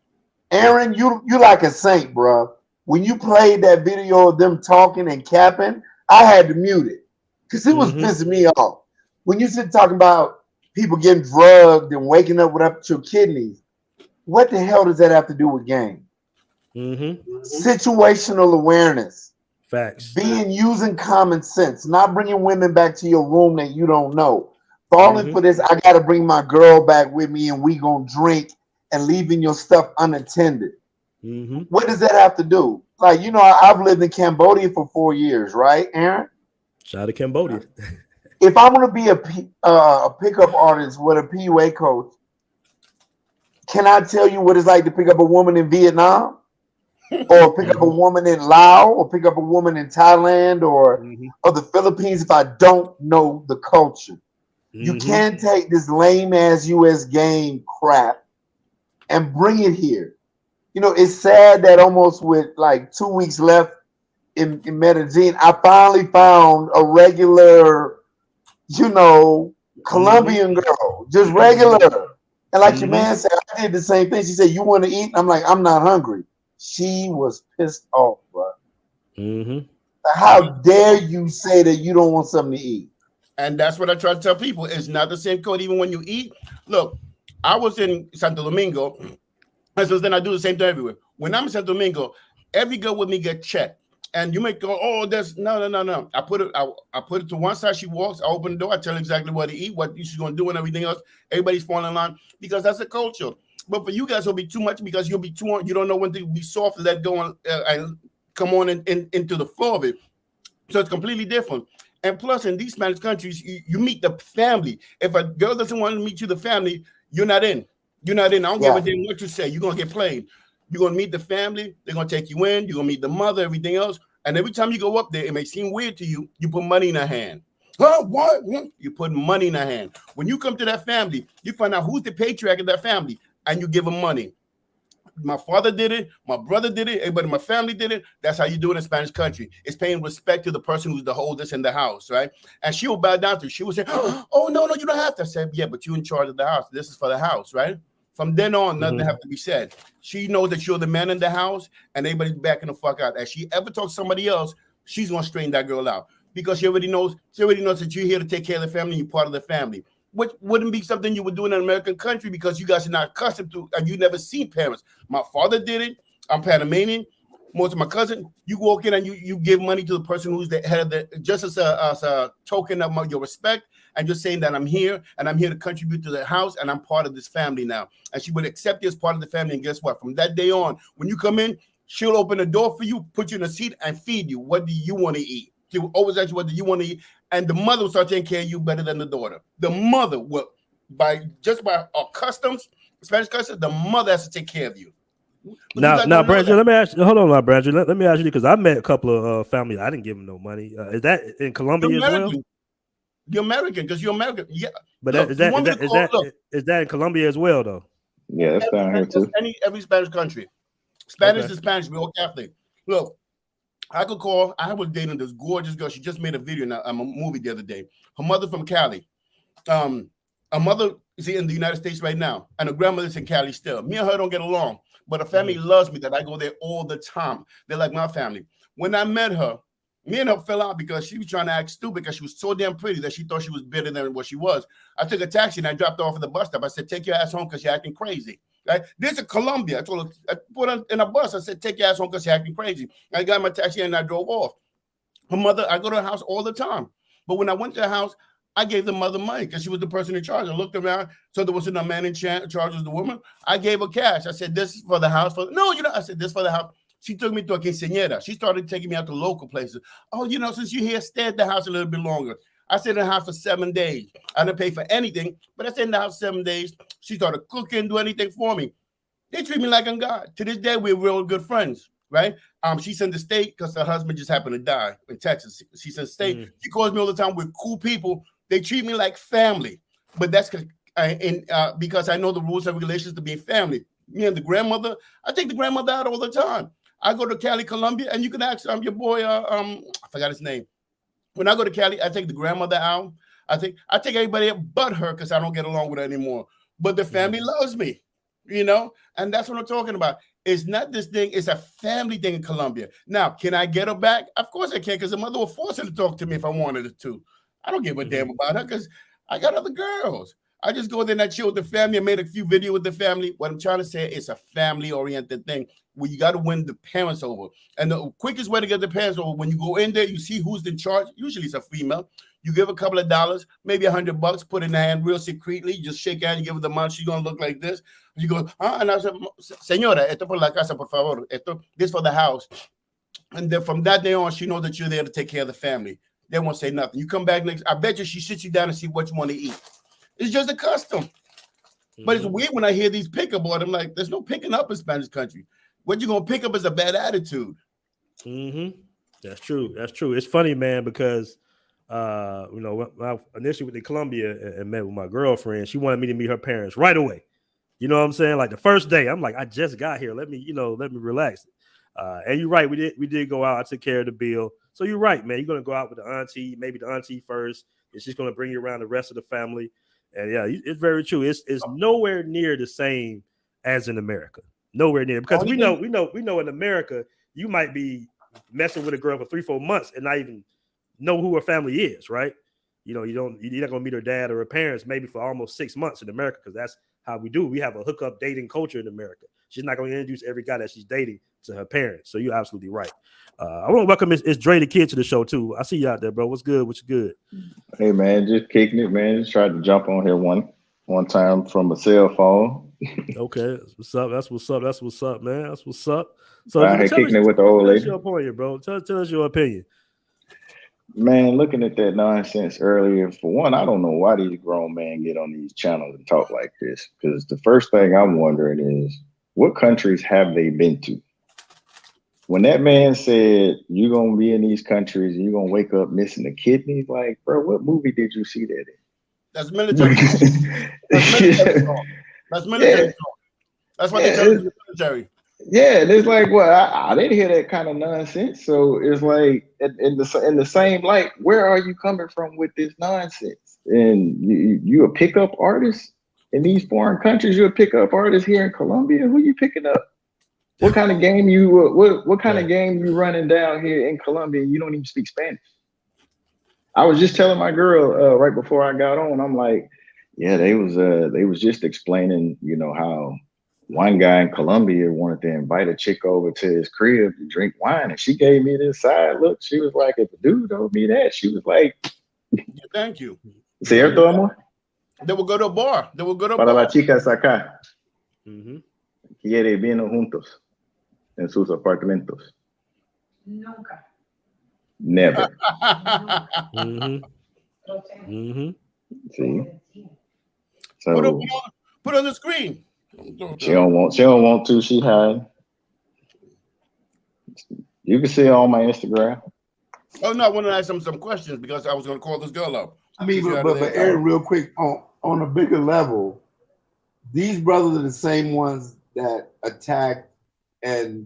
Aaron, you like a saint, bro. When you played that video of them talking and capping, I had to mute it because it was pissing me off. When you sit talking about people getting drugged and waking up with up to your kidneys, what the hell does that have to do with game? Situational awareness. Facts. Using common sense, not bringing women back to your room that you don't know. Falling for this, I got to bring my girl back with me and we going to drink and leaving your stuff unattended. What does that have to do? You know, I've lived in Cambodia for 4 years, right, Aaron? Shout out to Cambodia. If I'm going to be a pickup artist with a PUA coach, can I tell you what it's like to pick up a woman in Vietnam? Or pick up a woman in Laos? Or pick up a woman in Thailand or the Philippines if I don't know the culture? You can't take this lame-ass U.S. game crap and bring it here. You know, it's sad that almost with 2 weeks left in Medellin, I finally found a regular, you know, Colombian girl, just regular. And like your man said, I did the same thing. She said, you want to eat? I'm like, I'm not hungry. She was pissed off, bro. How dare you say that you don't want something to eat? And that's what I try to tell people. It's not the same code even when you eat. Look, I was in Santo Domingo, and so then I do the same thing everywhere. When I'm in Santo Domingo, every girl with me get checked. And you may go, oh, there's no. I put it to one side. She walks, I open the door, I tell her exactly what to eat, what she's gonna do, and everything else. Everybody's falling in line because that's a culture. But for you guys, it'll be too much because you'll be too on. You don't know when to be soft, let go, and come on into the flow of it. So it's completely different. And plus, in these Spanish countries, you meet the family. If a girl doesn't want to meet you, the family, you're not in. You're not in. I don't give a damn what you say. You're gonna get played. You're gonna meet the family. They're gonna take you in. You're gonna meet the mother. Everything else. And every time you go up there, it may seem weird to you. You put money in her hand. Huh? What? You put money in her hand. When you come to that family, you find out who's the patriarch of that family, and you give them money. My father did it. My brother did it. Everybody in my family did it. That's how you do it in Spanish country. It's paying respect to the person who's the oldest in the house, right? And she will bow down to you. She will say, oh, no, you don't have to. I said, yeah, but you're in charge of the house. This is for the house, right? From then on, nothing have to be said. She knows that you're the man in the house, and everybody's backing the fuck out. As she ever talks to somebody else, she's going to straighten that girl out because she already knows that you're here to take care of the family. You're part of the family. Which wouldn't be something you would do in an American country because you guys are not accustomed to, and you never seen parents. My father did it. I'm Panamanian. Most of my cousin, you walk in and you give money to the person who's the head of the, just as a token of your respect, and just saying that I'm here and I'm here to contribute to the house and I'm part of this family now. And she would accept you as part of the family. And guess what? From that day on, when you come in, she'll open the door for you, put you in a seat, and feed you. What do you want to eat? She will always ask you, what do you want to eat? And the mother will start taking care of you better than the daughter. The mother will, by our customs, Spanish customs, the mother has to take care of you. But now, Brandon, let me ask you. Hold on, Brandon. Let me ask you because I met a couple of families. I didn't give them no money. Is that in Colombia as well? You're American because you're American. Yeah, but look, is that in Colombia as well, though? Yeah, that's down here too. Every Spanish country, Spanish is Spanish. We're all Catholic. Look. I was dating this gorgeous girl. She just made a video now, a movie the other day. Her mother from Cali. Her mother is in the United States right now, and her grandmother's in Cali still. Me and her don't get along, but her family loves me that I go there all the time. They're like my family. When I met her, me and her fell out because she was trying to act stupid because she was so damn pretty that she thought she was better than what she was. I took a taxi and I dropped her off at the bus stop. I said, take your ass home because you're acting crazy. Right? This is Colombia. I told her, I put her in a bus. I said, take your ass home because you're acting crazy. I got my taxi and I drove off. Her mother, I go to her house all the time. But when I went to the house, I gave the mother money because she was the person in charge. I looked around, so there wasn't a man in charge of the woman. I gave her cash. I said, this is for the house. I said, this for the house. She took me to a quinceañera. She started taking me out to local places. Oh, since you're here, stay at the house a little bit longer. I stayed in the house for 7 days. I didn't pay for anything, but I stayed in the house 7 days. She started cooking, do anything for me. They treat me like I'm God. To this day, we're real good friends, right? She's in the state because her husband just happened to die in Texas. She's in the state. She calls me all the time. We're cool people. They treat me like family. But that's because I know the rules and regulations to be family. Me and the grandmother, I take the grandmother out all the time. I go to Cali, Colombia, and you can ask your boy, I forgot his name. When I go to Cali, I take the grandmother out. I take everybody but her because I don't get along with her anymore. But the family loves me, and that's what I'm talking about. It's not this thing, it's a family thing in Colombia. Now, can I get her back? Of course I can, because the mother will force her to talk to me if I wanted her to. I don't give a damn about her because I got other girls. I just go there and I chill with the family. I made a few videos with the family. What I'm trying to say is a family-oriented thing where you got to win the parents over. And the quickest way to get the parents over, when you go in there, you see who's in charge. Usually it's a female. You give a couple of dollars, maybe $100, put it in her hand real secretly. You just shake hand, you give her the money. She's going to look like this. You go, and I said, señora, esto por la casa, por favor. This for the house. And then from that day on, she knows that you're there to take care of the family. They won't say nothing. You come back next, I bet you she sits you down and see what you want to eat. It's just a custom. But it's weird when I hear these pickup boys. I'm like, there's no picking up in Spanish country. What you're going to pick up is a bad attitude. That's true. That's true. It's funny, man, because, when I initially went to Colombia and met with my girlfriend, she wanted me to meet her parents right away. You know what I'm saying? Like the first day, I'm like, I just got here. Let me relax. And you're right. We did go out. I took care of the bill. So you're right, man. You're going to go out with the auntie, maybe the auntie first. It's just going to bring you around the rest of the family. And yeah, it's very true. It's nowhere near the same as in America. Nowhere near, because we know in America, you might be messing with a girl for 3-4 months and not even know who her family is, right? You're not going to meet her dad or her parents maybe for almost 6 months in America, because that's how we do. We have a hookup dating culture in America. She's not going to introduce every guy that she's dating to her parents. So you're absolutely right. I want to welcome it's Dre the Kid to the show too. I see you out there, bro. What's good? What's good? Hey man, just kicking it, man. Just tried to jump on here one time from a cell phone. Okay, that's what's up. That's what's up. That's what's up, man. That's what's up. So I had kicking it with the old lady. Your opinion, bro. Tell us your opinion. Man, looking at that nonsense earlier, for one, I don't know why these grown men get on these channels and talk like this. Because the first thing I'm wondering is, what countries have they been to? When that man said, you're going to be in these countries and you're going to wake up missing a kidney, like, bro, what movie did you see that in? That's military. That's military talk. That's military talk. That's what they tell you in the military. Yeah, and it's like, well, I didn't hear that kind of nonsense. So it's like, in the same light, where are you coming from with this nonsense? And you a pickup artist in these foreign countries? You're a pickup artist here in Colombia? Who you picking up? What kind of game what kind of game you running down here in Colombia? And you don't even speak Spanish. I was just telling my girl right before I got on. I'm like, yeah, they was just explaining, you know, how one guy in Colombia wanted to invite a chick over to his crib to drink wine, and she gave me this side look. She was like, if the dude told me that, she was like, thank you. ¿Cierto, amor? They will go to a bar. They will go to a Para bar. las chicas acá. Quiere vino juntos en sus apartamentos. Nunca. Never. See? So put on the screen. She don't want to. She hide. You can see her on my Instagram. Oh no, I want to ask them some questions because I was going to call this girl up. I mean, but Aaron, real quick, on a bigger level, these brothers are the same ones that attack and,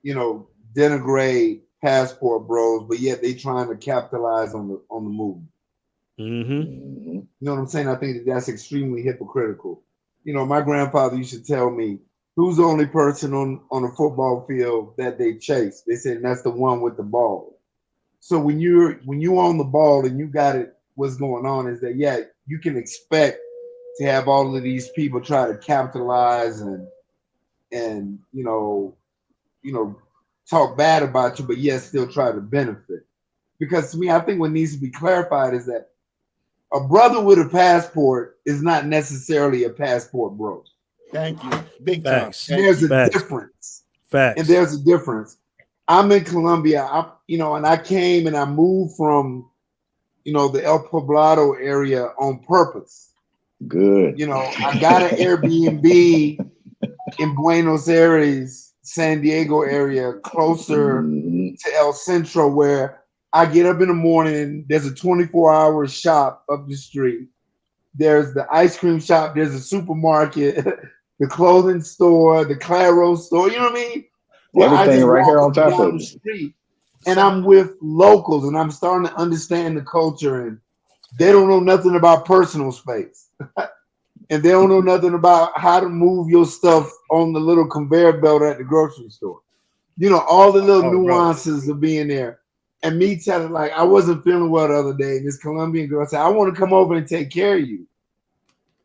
you know, denigrate passport bros, but yet they trying to capitalize on the movement. You know what I'm saying? I think that's extremely hypocritical. You know, my grandfather used to tell me, who's the only person on a football field that they chase? They said, and that's the one with the ball. So when you on the ball and you got it, what's going on is that, yeah, you can expect to have all of these people try to capitalize and you know, talk bad about you, but yet still try to benefit. Because to me, I think what needs to be clarified is that a brother with a passport is not necessarily a passport bro. Thank you. Big facts. There's a difference. Facts. And there's a difference. I'm in Colombia, and I came and I moved from, the El Poblado area on purpose. Good. I got an Airbnb in Buenos Aires, San Diego area, closer to El Centro, where I get up in the morning. There's a 24-hour shop up the street. There's the ice cream shop. There's a supermarket, the clothing store, the Claro store. You know what I mean? Everything right here on top of the street, and I'm with locals, and I'm starting to understand the culture. And they don't know nothing about personal space, and they don't know nothing about how to move your stuff on the little conveyor belt at the grocery store. All the little nuances of being there. And me telling, like, I wasn't feeling well the other day. And this Colombian girl said, I want to come over and take care of you.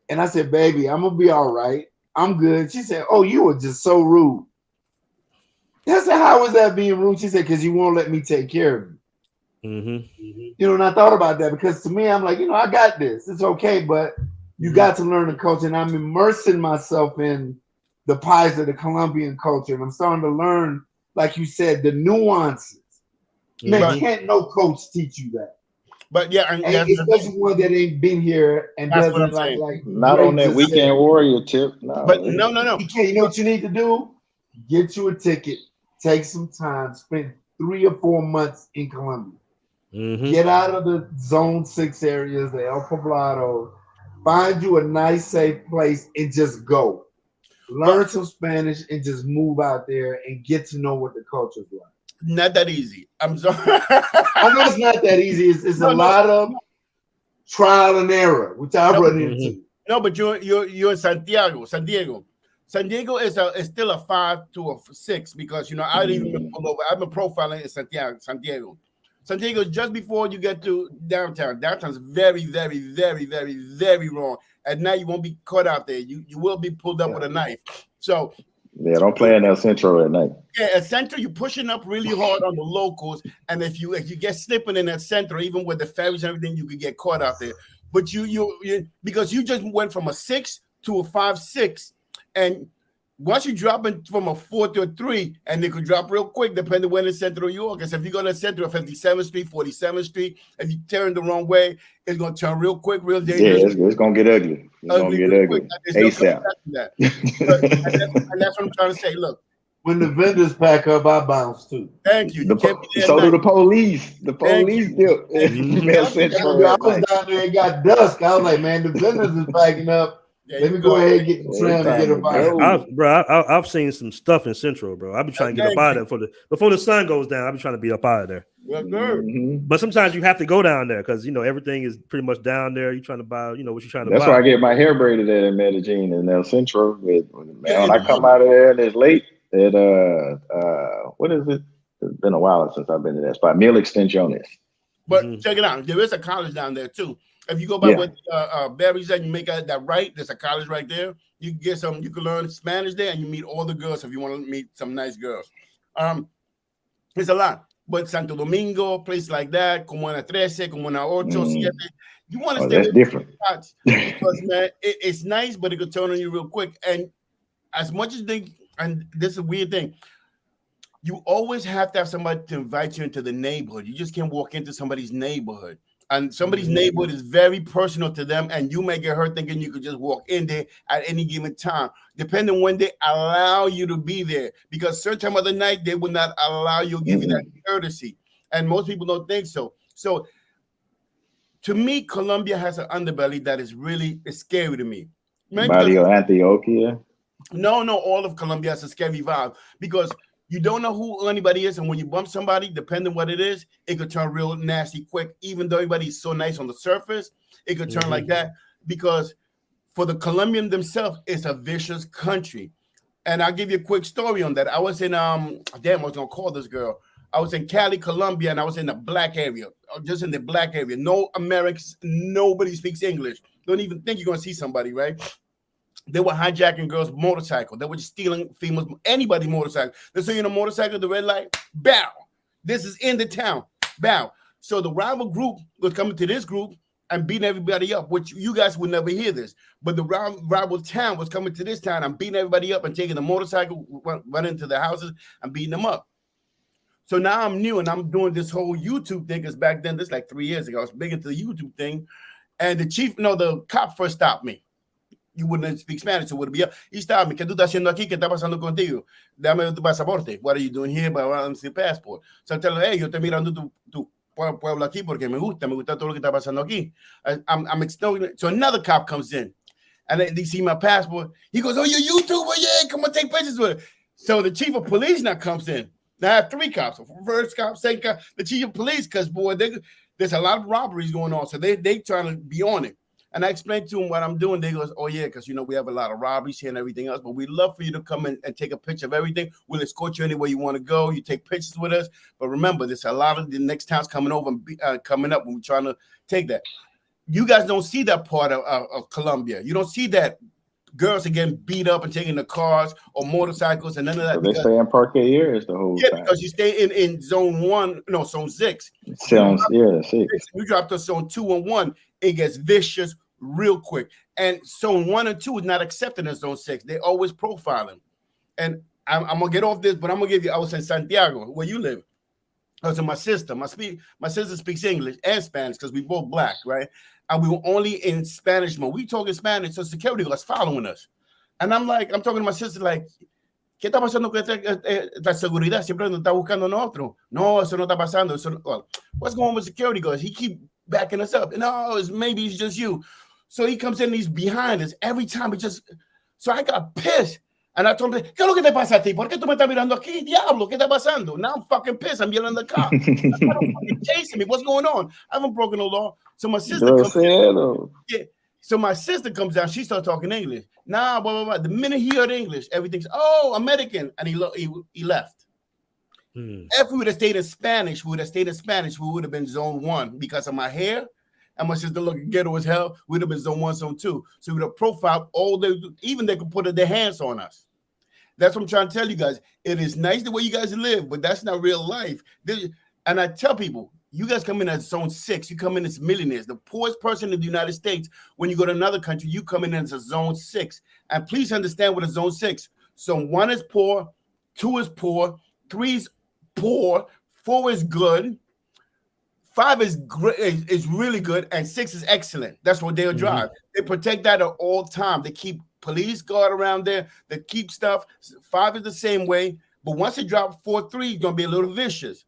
And I said, baby, I'm going to be all right. I'm good. She said, oh, you were just so rude. I said, how was that being rude? She said, because you won't let me take care of you. And I thought about that because to me, I'm like, I got this. It's okay, but you got to learn the culture. And I'm immersing myself in the pies of the Colombian culture. And I'm starting to learn, like you said, the nuances. Man, can't no coach teach you that. But yeah, and especially one that ain't been here and doesn't like not on that weekend warrior tip. No, but no. You can't. You know what you need to do? Get you a ticket. Take some time. Spend 3 or 4 months in Colombia. Get out of the Zone 6 areas, the El Poblado. Find you a nice, safe place and just go. Learn some Spanish and just move out there and get to know what the culture's like. Not that easy. I'm sorry. I know it's not that easy. It's a lot of trial and error, which I run into. No, but you're in Santiago. San Diego is still a 5 to a 6 because I didn't even pull over. I've been profiling in San Diego. San Diego is just before you get to downtown. Downtown is very, very, very, very, very wrong. At night, you won't be caught out there. You will be pulled up with a knife. So yeah, don't play in El Centro at night. yeah, at Centro, you're pushing up really hard on the locals, and if you get slipping in that Centro, even with the ferries and everything, you could get caught out there. But you because you just went from a 6 to a 5-6, and once you drop in from a 4 to a 3, and it could drop real quick depending when in Central New York. Because if you go to Central 57th Street, 47th Street, if you turn the wrong way, it's gonna turn real quick, real dangerous. Yeah, it's gonna get ugly. It's gonna get ugly ASAP. And that's what I'm trying to say. Look, when the vendors pack up, I bounce too. Thank you. So do the police. The police do. I was down there and got dusk. I was like, man, the vendors is packing up. Let me go ahead and get the tram and get up out. Bro, I've seen some stuff in Central, bro. I've been trying to get up out of there before the sun goes down. I've been trying to be up out of there. But sometimes you have to go down there because everything is pretty much down there. You're trying to buy, what you're trying to buy. That's why I get my hair braided at in Medellin and El Centro. Man, when I come out of there and it's late, at what is it? It's been a while since I've been to that spot. Mil Extensiones. But check it out. There is a college down there too. If you go by what Barry said, you make that right. There's a college right there. You can get some. You can learn Spanish there, and you meet all the girls if you want to meet some nice girls. There's a lot. But Santo Domingo, place like that, como una 13, como una 8, 7. You want to stay that's with different. spots because man, it's nice, but it could turn on you real quick. And as much as they, and this is a weird thing, you always have to have somebody to invite you into the neighborhood. You just can't walk into somebody's neighborhood. And somebody's neighborhood is very personal to them, and you may get hurt thinking you could just walk in there at any given time, depending when they allow you to be there. Because certain time of the night, they will not allow you, give you that courtesy. And most people don't think so. So to me, Colombia has an underbelly that is really scary to me. Barrio Antioquia. No, all of Colombia has a scary vibe because you don't know who anybody is, and when you bump somebody, depending what it is, it could turn real nasty quick. Even though everybody's so nice on the surface, it could turn like that because for the Colombian themselves, it's a vicious country. And I'll give you a quick story on that. I was in I was gonna call this girl. I was in Cali, Colombia, and I was in the black area, just in the black area. No Americans, nobody speaks English. Don't even think you're gonna see somebody, right? They were hijacking girls' motorcycle. They were just stealing females, anybody motorcycle. They say, motorcycle, the red light, bow. This is in the town, bow. So the rival group was coming to this group and beating everybody up, which you guys would never hear this. But the rival town was coming to this town and beating everybody up and taking the motorcycle, running into the houses and beating them up. So now I'm new and I'm doing this whole YouTube thing because back then, this like 3 years ago, I was big into the YouTube thing. And the cop first stopped me. You wouldn't speak Spanish, so would be. He stopped me. ¿Qué tú estás haciendo aquí? ¿Qué está pasando contigo? Dame tu pasaporte. What are you doing here? But I'm your passport. So I tell her, hey, yo estoy mirando tu pueblo aquí porque me gusta todo lo que está pasando aquí. I'm extolling. So another cop comes in, and they see my passport. He goes, oh, you're a YouTuber? Yeah, come on, take pictures with it. So the chief of police now comes in. Now I have 3 cops. First cop, second cop, the chief of police, because boy, there's a lot of robberies going on. So they trying to be on it. And I explained to him what I'm doing. They goes, oh, yeah, because, we have a lot of robberies here and everything else. But we'd love for you to come in and take a picture of everything. We'll escort you anywhere you want to go. You take pictures with us. But remember, there's a lot of the next towns coming over and coming up when we're trying to take that. You guys don't see that part of Colombia. You don't see that girls are getting beat up and taking the cars or motorcycles and none of that. So they stay in Parque Aires the whole time. Because you stay in zone 6. Sounds, 6. You drop to zone 2 and 1, it gets vicious real quick. And zone 1 and 2 is not accepted in zone 6. They always profiling. And I'm gonna get off this, but I'm gonna give you. I was in Santiago, where you live. I was with my sister. My sister speaks English and Spanish because we both black, right? And we were only in Spanish mode. We talking Spanish, so security was following us. And I'm talking to my sister like, ¿qué está pasando con la seguridad? Siempre nos está buscando nosotros. No, eso no está pasando. What's going on with security? Because he keep backing us up. No, maybe it's just you. So he comes in and he's behind us every time. So I got pissed. And I told him, ¿qué es lo que te pasa a ti? ¿Por qué tú me estás mirando aquí? Diablo, ¿qué está pasando? Now I'm fucking pissed. I'm yelling at the cop. Fucking chasing me. What's going on? I haven't broken the law. So my sister comes in. Yeah. So my sister comes down. She starts talking English. Nah, blah, blah, blah. The minute he heard English, everything's, oh, American. And he left. If we would have stayed in Spanish, we would have been zone 1 because of my hair and my sister looked ghetto as hell, we'd have been zone 1, zone 2. So we'd have profiled all even they could put their hands on us. That's what I'm trying to tell you guys. It is nice the way you guys live, but that's not real life. And I tell people, you guys come in as zone 6, you come in as millionaires. The poorest person in the United States, when you go to another country, you come in as a zone 6. And please understand what a zone 6. Zone 1 is poor, 2 is poor, 3 is poor, 4 is good, 5 is great, is really good, and 6 is excellent. That's what they'll drive. They protect that at all time. They keep police guard around there. They keep stuff. 5 is the same way, but once it drops 4, 3, it's gonna be a little vicious.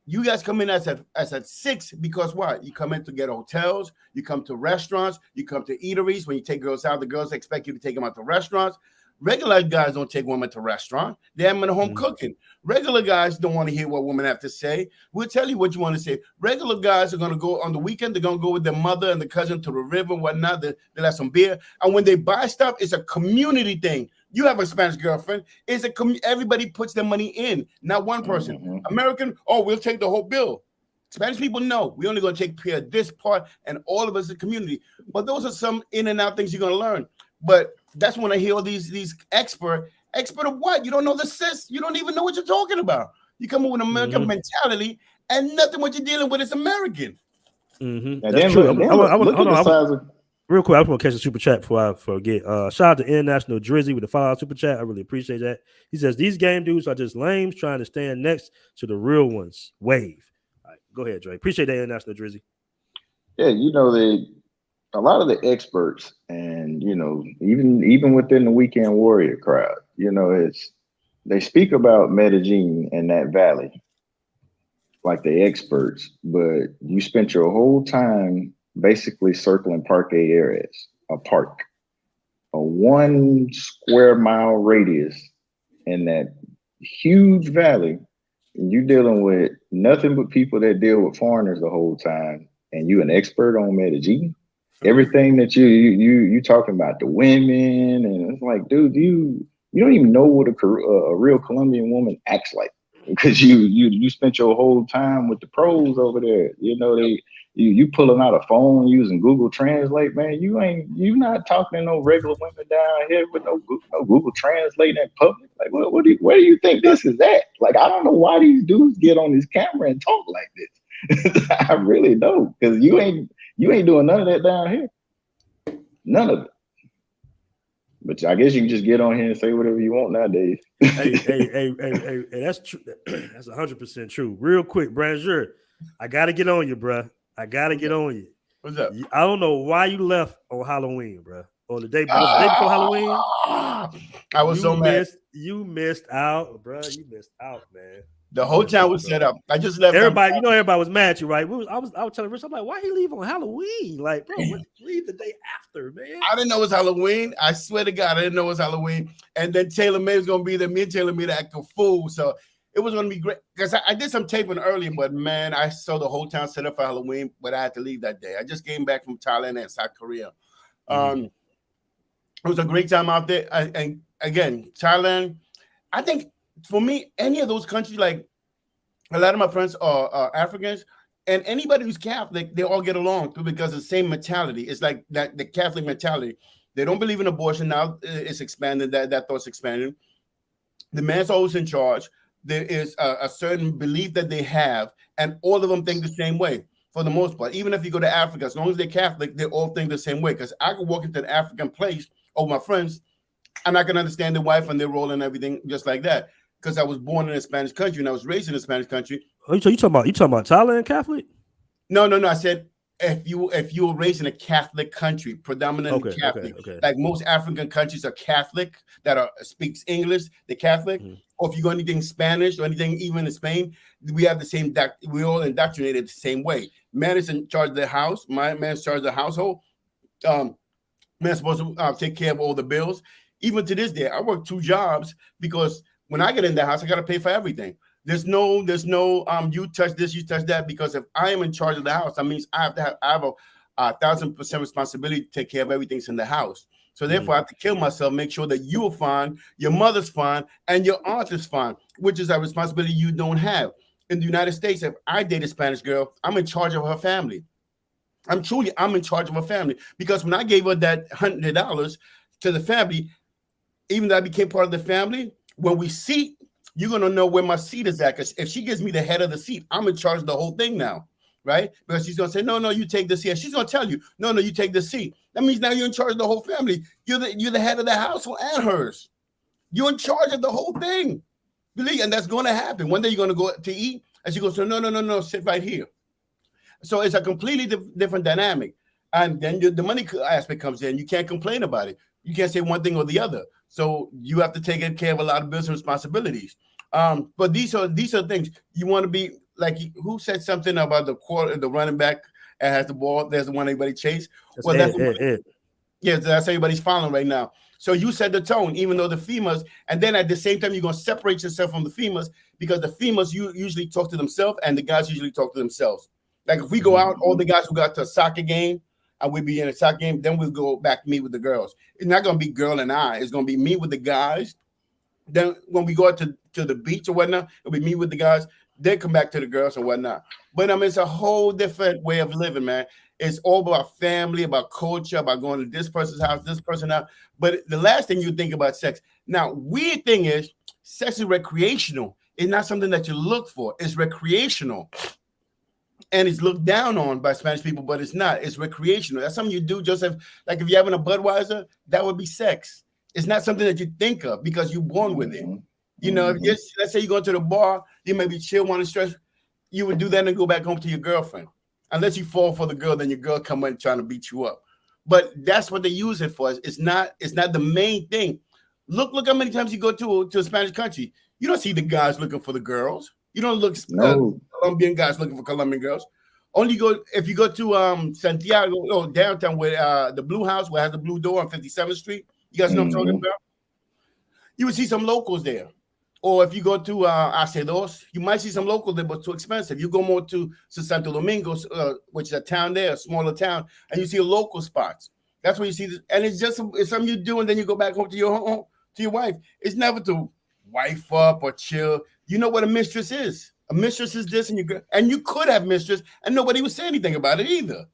You guys come in as a 6 because what? You come in to get hotels, you come to restaurants, you come to eateries. When you take girls out, the girls expect you to take them out to restaurants. Regular guys don't take women to restaurants. They have them in the home cooking. Regular guys don't want to hear what women have to say. We'll tell you what you want to say. Regular guys are going to go on the weekend. They're going to go with their mother and the cousin to the river and whatnot. They'll have some beer. And when they buy stuff, it's a community thing. You have a Spanish girlfriend. Everybody puts their money in, not one person. American, we'll take the whole bill. Spanish people, no. We're only going to take care of this part, and all of us, the community. But those are some in and out things you're going to learn. But that's when I hear all these expert of what? You don't know the sis. You don't even know what you're talking about. You come up with an American mentality, and nothing what you're dealing with is American. That's true. Real quick, I just want to catch a super chat before I forget. Shout out to International Drizzy with the $5 super chat. I really appreciate that. He says, these game dudes are just lames trying to stand next to the real ones. Wave. All right, go ahead, Dre. Appreciate that, International Drizzy. Yeah, a lot of the experts, and even within the Weekend Warrior crowd, they speak about Medellin and that valley like the experts, but you spent your whole time basically circling parquet areas, a park, a 1 square mile radius in that huge valley. And you dealing with nothing but people that deal with foreigners the whole time, and you an expert on Medellin. Everything that you talking about the women, and it's like, dude, you don't even know what a real Colombian woman acts like, because you spent your whole time with the pros over there. You pulling out a phone using Google Translate, man. You not talking to no regular women down here with no Google Translate in public. Like, where do you think this is at? Like, I don't know why these dudes get on this camera and talk like this. I really don't, because you ain't doing none of that down here. None of it. But I guess you can just get on here and say whatever you want nowadays. Hey, that's true. That's 100% true. Real quick, Branjur, I gotta get on you, bro. I gotta get on you. What's up? I don't know why you left on Halloween, bro. Or the day before Halloween. I was so mad. You missed out, bro. You missed out, man. The whole time was set up. I just left. Everybody, everybody was mad at you, right? I was telling Rich, I'm like, why he leave on Halloween? Like, bro, leave the day after, man. I didn't know it was Halloween. I swear to God, I didn't know it was Halloween. And then Taylor May was gonna be there. Me and Taylor May act a fool. So it was gonna be great because I did some taping earlier, but man, I saw the whole town set up for Halloween, but I had to leave that day. I just came back from Thailand and South Korea. It was a great time out there. And again, Thailand, I think for me, any of those countries, like a lot of my friends are Africans, and anybody who's Catholic, they all get along too because of the same mentality. It's like that the Catholic mentality. They don't believe in abortion now. It's expanded. That thought's expanding. The man's always in charge. There is a certain belief that they have, and all of them think the same way for the most part. Even if you go to Africa, as long as they're Catholic, they all think the same way. Because I could walk into an African place with my friends, and I can understand their wife and their role and everything just like that. Because I was born in a Spanish country and I was raised in a Spanish country. Oh, so you talking about Thailand Catholic? No. I said if you were raised in a Catholic country, predominantly Catholic, like most African countries are Catholic that speaks English, they're Catholic. Or if you go anything Spanish or anything even in Spain, we have the same. We all indoctrinated the same way. Man is in charge of the house. My man's in charge of the household. Man's supposed to take care of all the bills. Even to this day, I work 2 jobs because when I get in the house, I got to pay for everything. There's no you touch this, you touch that, because if I am in charge of the house, that means I have a 1,000% responsibility to take care of everything in the house. So therefore, I have to kill myself, make sure that you are fine, your mother's fine, and your aunt is fine, which is a responsibility you don't have. In the United States, if I date a Spanish girl, I'm in charge of her family. I'm in charge of a family, because when I gave her that $100 to the family, even though I became part of the family, when we seat, you're gonna know where my seat is at. Because if she gives me the head of the seat, I'm in charge of the whole thing now, right? Because she's gonna say, no, you take this here. She's gonna tell you, no, you take the seat. That means now you're in charge of the whole family. You're the head of the household and hers. You're in charge of the whole thing. Believe, and that's gonna happen. One day you're gonna go to eat, and she goes, no, sit right here. So it's a completely different dynamic. And then the money aspect comes in. You can't complain about it. You can't say one thing or the other. So you have to take care of a lot of business responsibilities. But these are things you want to be like. Who said something about the running back that has the ball? There's the one everybody chase. That's everybody's following right now. So you set the tone, even though the females, and then at the same time, you're going to separate yourself from the females, because the females usually talk to themselves and the guys usually talk to themselves. Like if we go out, all the guys who got to a soccer game, and we be in a soccer game, then we'll go back meet with the girls. It's not going to be girl and I. It's going to be me with the guys. Then when we go out to the beach or whatnot, it'll be me with the guys. They come back to the girls and whatnot. But I mean, it's a whole different way of living, man. It's all about family, about culture, about going to this person's house, this person out. But the last thing you think about sex. Now, weird thing is, sex is recreational. It's not something that you look for. It's recreational. And it's looked down on by Spanish people, but it's not. It's recreational. That's something you do, Joseph. Like if you're having a Budweiser, that would be sex. It's not something that you think of because you're born with it. You know, let's say you go to the bar, you maybe chill, want to stress. You would do that and go back home to your girlfriend. Unless you fall for the girl, then your girl come in trying to beat you up. But that's what they use it for. It's not the main thing. Look how many times you go to a Spanish country. You don't see the guys looking for the girls. You don't look Colombian guys looking for Colombian girls. Only if you go to Santiago, downtown where the Blue House, where it has the blue door on 57th Street. You guys know what I'm talking about? You would see some locals there. Or if you go to Acedos, you might see some locals there, but too expensive. You go more to Santo Domingo, which is a town there, a smaller town, and you see local spots. That's where you see this, and it's something you do, and then you go back home to your wife. It's never to wife up or chill. You know what a mistress is. A mistress is this, and you could have mistress, and nobody would say anything about it either.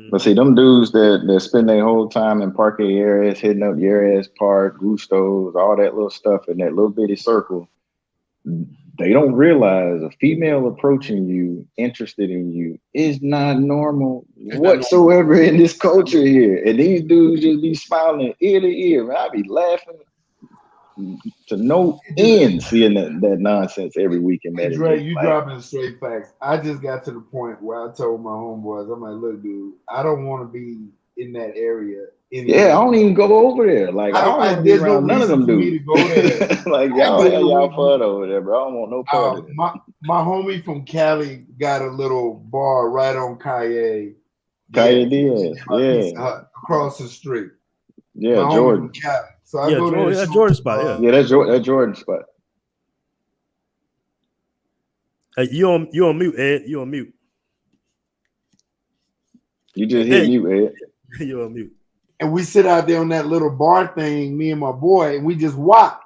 But see, them dudes that spend their whole time in parquet areas, hitting up Yares Park, Gustos, all that little stuff in that little bitty circle, they don't realize a female approaching you, interested in you, is not normal whatsoever in this culture here. And these dudes just be smiling ear to ear. Man, I be laughing to no end seeing that nonsense every weekend. Hey, Dre, you dropping the straight facts. I just got to the point where I told my homeboys, I'm like, look, dude, I don't want to be in that area. Yeah, I don't even go over there. Like I don't want to be around none of them dudes. Like y'all have y'all fun over there, bro. I don't want no part of it. My homie from Cali got a little bar right on Calle Diaz, across the street. Yeah, Jordan. So I go to that Jordan spot. Yeah, that's Jordan spot. Hey, you on mute, Ed? You on mute? You just hit mute, Ed. You on mute? And we sit out there on that little bar thing, me and my boy, and we just watch.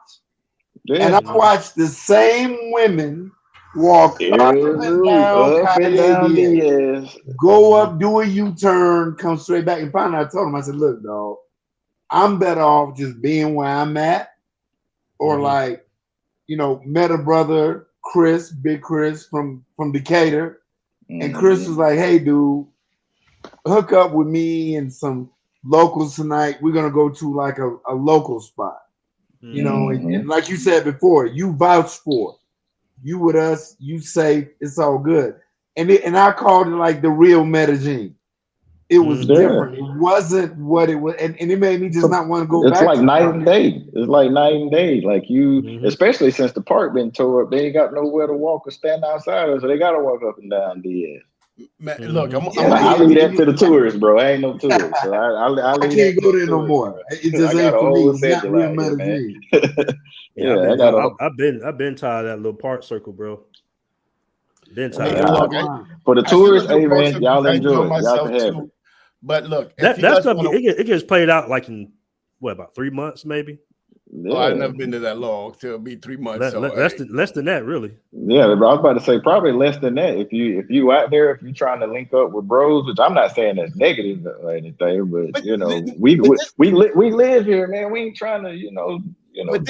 Yeah. And I watched the same women walk up and down, go up, do a U-turn, come straight back. And finally I told him, I said, look, dog, I'm better off just being where I'm at. Or like, met a brother, Chris, Big Chris from Decatur. And Chris was like, hey, dude, hook up with me and some locals tonight. We're gonna go to like a local spot, and like you said before, you vouch for it. You with us, you say it's all good, and I called it like the real Medellin. It was different. It wasn't what it was, and it made me just not want to go back. It's like night and day. It's like night and day. Like you, especially since the park been tore up, they ain't got nowhere to walk or stand outside of, so they gotta walk up and down Diaz. Man, look, I leave that to the tourists, bro. I ain't no tourist, so I can't go there no more. It just ain't for me. It's not real Medellin. I've been tired of that little park circle, bro. Been tired. For the tourists, hey man, y'all enjoy it. Y'all can have it. But look, that's gonna be. It gets played out like in about 3 months, maybe. Oh, I've never been there that long. To be 3 months. Less than that, really. Yeah, but I was about to say probably less than that. If you out there, if you trying to link up with bros, which I'm not saying that's negative or anything, but you know, we live here, man. We ain't trying to,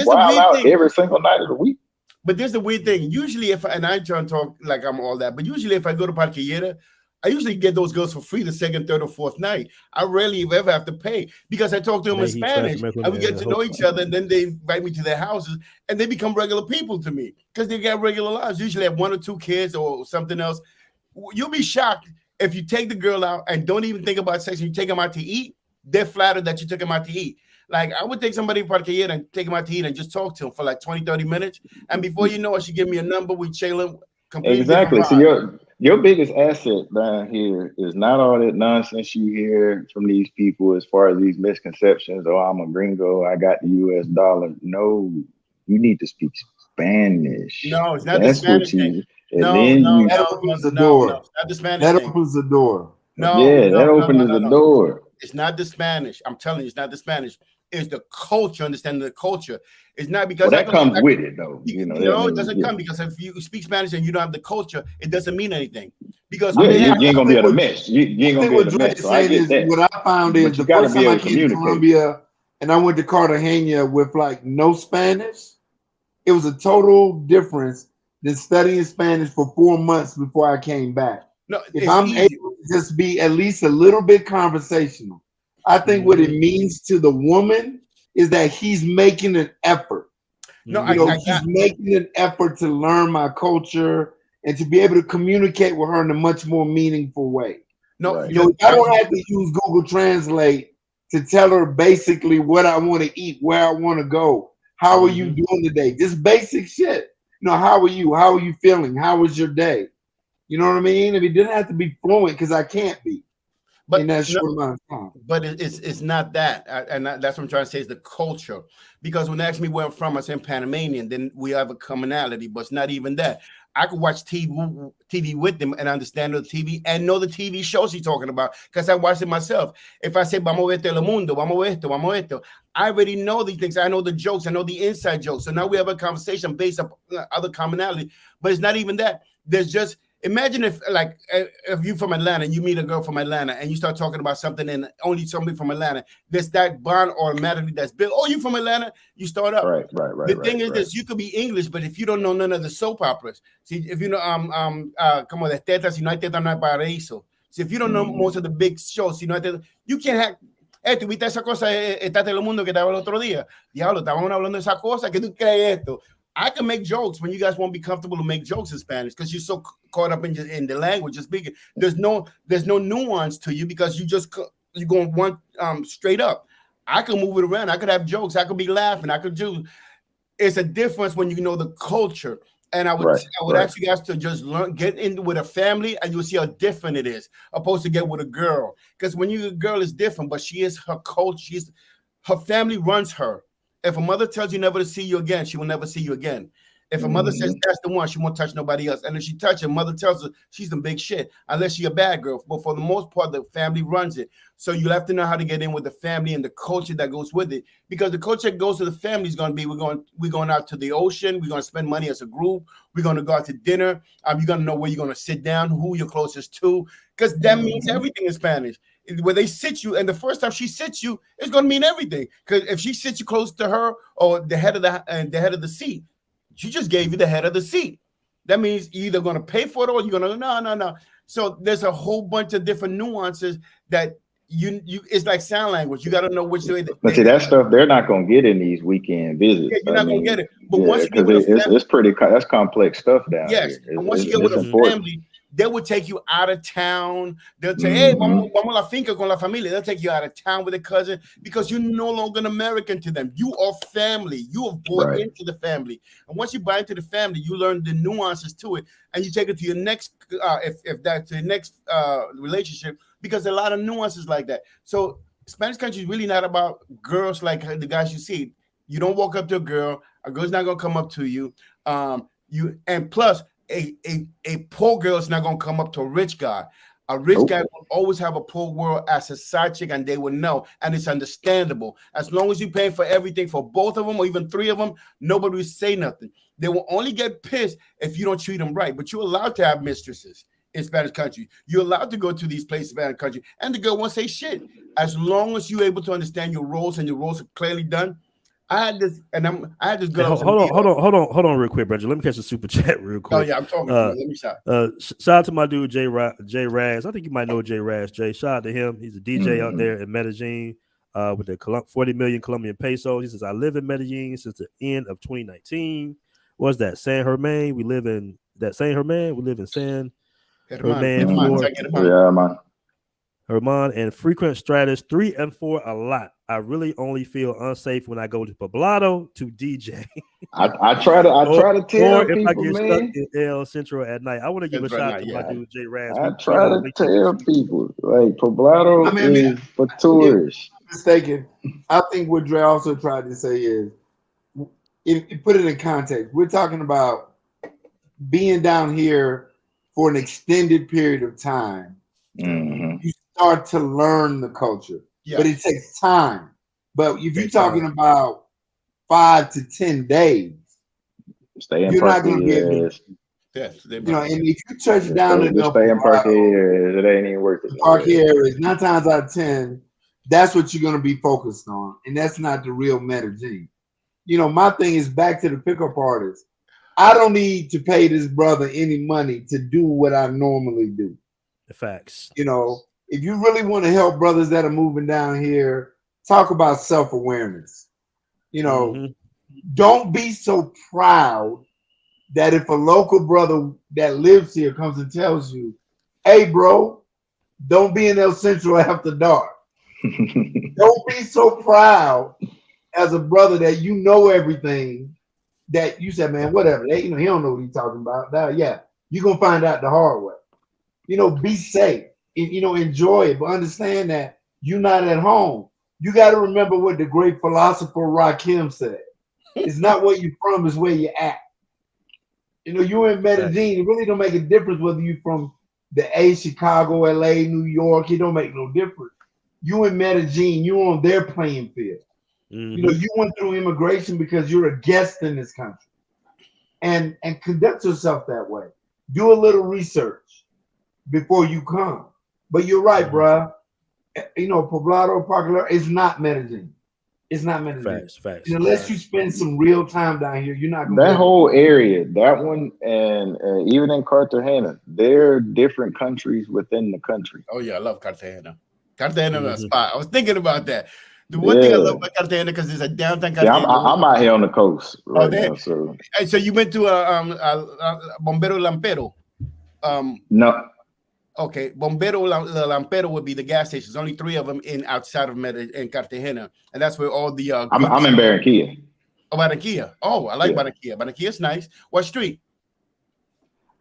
wild out every single night of the week. But there's the weird thing. Usually, and I try to talk like I'm all that, but usually if I go to Parquillera, I usually get those girls for free the second, third, or fourth night. I rarely ever have to pay because I talk to them in Spanish and we get to know each other. And then they invite me to their houses and they become regular people to me because they got regular lives. Usually have 1 or 2 kids or something else. You'll be shocked if you take the girl out and don't even think about sex and you take them out to eat. They're flattered that you took them out to eat. Like I would take somebody in Parquillera and take them out to eat and just talk to them for like 20, 30 minutes. And before you know it, she give me a number. We chilling. Exactly. So your biggest asset down here is not all that nonsense you hear from these people as far as these misconceptions. Oh, I'm a gringo. I got the U.S. dollar. No, you need to speak Spanish. No, it's not the Spanish thing. That opens the door. Not the Spanish that thing. opens the door. That opens the door. It's not the Spanish. I'm telling you, it's not the Spanish. It's the culture, understanding the culture. It's not because that comes with it, though. No, it doesn't come because if you speak Spanish and you don't have the culture, it doesn't mean anything. Because you ain't gonna be able to mesh. You ain't gonna be able to mesh. So I get that. What I found is the first time I came to Colombia and I went to Cartagena with like no Spanish, it was a total difference than studying Spanish for 4 months before I came back. No, if I'm able to just be at least a little bit conversational, I think what it means to the woman is that he's making an effort. He's making an effort to learn my culture and to be able to communicate with her in a much more meaningful way. I don't have to use Google Translate to tell her basically what I want to eat, where I want to go. How are you doing today? Just basic shit. How are you? How are you feeling? How was your day? You know what I mean? If it didn't have to be fluent, because I can't be. But in that short amount of time. But it's not that, and that's what I'm trying to say is the culture. Because when they ask me where I'm from, I say Panamanian. Then we have a commonality, but it's not even that. I could watch TV with them and understand the TV and know the TV shows he's talking about because I watch it myself. If I say vamos a ver Telemundo, vamos a esto, vamos a esto, I already know these things. I know the jokes. I know the inside jokes. So now we have a conversation based on other commonality. But it's not even that. There's just imagine if you're from Atlanta and you meet a girl from Atlanta and you start talking about something and only somebody from Atlanta, there's that bond automatically that's built. Oh, you from Atlanta? You start up. Right. The thing is this, you could be English, but if you don't know none of the soap operas, see, if you know, como de tetas, si no hay teta, no hay paraíso. So if you don't know most of the big shows, you can't have, tuviste esa cosa, está Telemundo que estaba el otro día. Diablo, estaban hablando de esa cosa, que tú crees esto. I can make jokes when you guys won't be comfortable to make jokes in Spanish because you're so caught up in the language. Just speaking, there's no nuance to you because you're going one straight up. I can move it around. I could have jokes. I could be laughing. I could do. It's a difference when you know the culture. And I would ask you guys to just get in with a family, and you'll see how different it is, opposed to get with a girl. Because when you're a girl, it's different. But she is her culture. Her family runs her. If a mother tells you never to see you again, she will never see you again. If a mother says that's the one, she won't touch nobody else. And if she touches, mother tells her she's some big shit, unless she's a bad girl. But for the most part, the family runs it. So you have to know how to get in with the family and the culture that goes with it. Because the culture that goes to the family is going to be, we're going out to the ocean. We're going to spend money as a group. We're going to go out to dinner. You're going to know where you're going to sit down, who you're closest to. Because that means everything in Spanish. Where they sit you, and the first time she sits you, it's going to mean everything. Because if she sits you close to her or the head of the seat, she just gave you the head of the seat. That means you're either going to pay for it or you're going to no. So there's a whole bunch of different nuances that you it's like sign language. You got to know which way. But see, that stuff they're not going to get in these weekend visits. Yeah, you're not going to get it. But once you get with that's complex stuff down here. Yes, and once you get with a family, they will take you out of town. They'll say, hey, vamos a la finca con la familia. They'll take you out of town with a cousin because you're no longer an American to them. You are family. You have bought into the family. And once you buy into the family, you learn the nuances to it. And you take it to your next, if that's the next relationship, because a lot of nuances like that. So Spanish country is really not about girls like the guys you see. You don't walk up to a girl's not going to come up to you. And plus, a poor girl is not going to come up to a rich guy. A rich guy will always have a poor world as a side chick, and they will know, and it's understandable. As long as you pay for everything for both of them or even three of them, nobody will say nothing. They will only get pissed if you don't treat them right. But you're allowed to have mistresses in Spanish country. You're allowed to go to these places in Spanish country, and the girl won't say shit. As long as you're able to understand your roles and your roles are clearly done. I had this girl. Hey, hold on, real quick, brother. Let me catch the super chat real quick. Oh yeah, I'm talking to you. Let me shout. Shout out to my dude J Raz. I think you might know J Raz. Jay, shout out to him. He's a DJ out there in Medellin with the 40 million Colombian pesos. He says, I live in Medellin since the end of 2019. What's that? San Germain. We live in San Germain. We live in San Germain. Yeah, man. Herman and frequent stratus 3 and 4 a lot. I really only feel unsafe when I go to Poblado to DJ. I try to tell or if people, I get man. stuck in El Centro at night. I want to give a shout out to my dude J Raz. I try to tell people like Poblado is for tourists. Mistaken. I think what Dre also tried to say is, if put it in context, we're talking about being down here for an extended period of time. Mm-hmm. You start to learn the culture, but it takes time. But if you're talking about 5 to 10 days, you're not going to get me. You know, and if you touch down enough, stay in park areas, it ain't even worth it. Park areas, 9 times out of 10, that's what you're going to be focused on, and that's not the real Medellin. You know, my thing is back to the pickup artist. I don't need to pay this brother any money to do what I normally do. The facts. You know, if you really want to help brothers that are moving down here, talk about self-awareness. You know, don't be so proud that if a local brother that lives here comes and tells you, hey, bro, don't be in El Centro after dark. Don't be so proud as a brother that you know everything that you said, man, whatever. He don't know what he's talking about. Now, yeah, you're going to find out the hard way. You know, be safe. Enjoy it, but understand that you're not at home. You got to remember what the great philosopher Rakim said. It's not where you're from, it's where you're at. You know, you're in Medellin. It really don't make a difference whether you're from the A, Chicago, LA, New York. It don't make no difference. You in Medellin, you're on their playing field. You know, you went through immigration because you're a guest in this country. And conduct yourself that way. Do a little research before you come. But you're right, bruh. You know, Poblado, Park is not Medellin. It's not Medellin. Facts. And unless you spend some real time down here, you're not going that whole area, that one, and even in Cartagena, they're different countries within the country. Oh yeah, I love Cartagena. Cartagena is a spot. I was thinking about that. The one thing I love about Cartagena because it's a downtown Cartagena. Yeah, I'm out here on the coast right now. So you went to Bombero Lampero? No. Okay, Bombero Lampero would be the gas station. There's only 3 of them outside of in Cartagena, and that's where all the. I'm in Barranquilla. Oh, Barranquilla. Oh, I like Barranquilla. Barranquilla's nice. What street?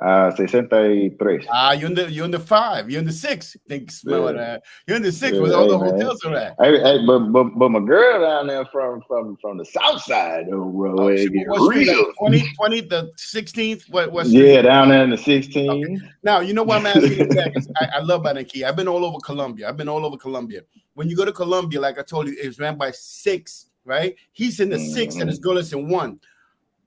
63. You're in the 5. You're in the 6. Think smell that. You're in the 6 where all the hotels are at. But my girl down there from the south side, what street? Like 20, the 16th. What street? Yeah, down there in the 16th. Okay. Now you know why I'm asking you that. I love Barranquilla. I've been all over Colombia. When you go to Colombia, like I told you, it's ran by 6, right? He's in the 6 and his girl is in 1.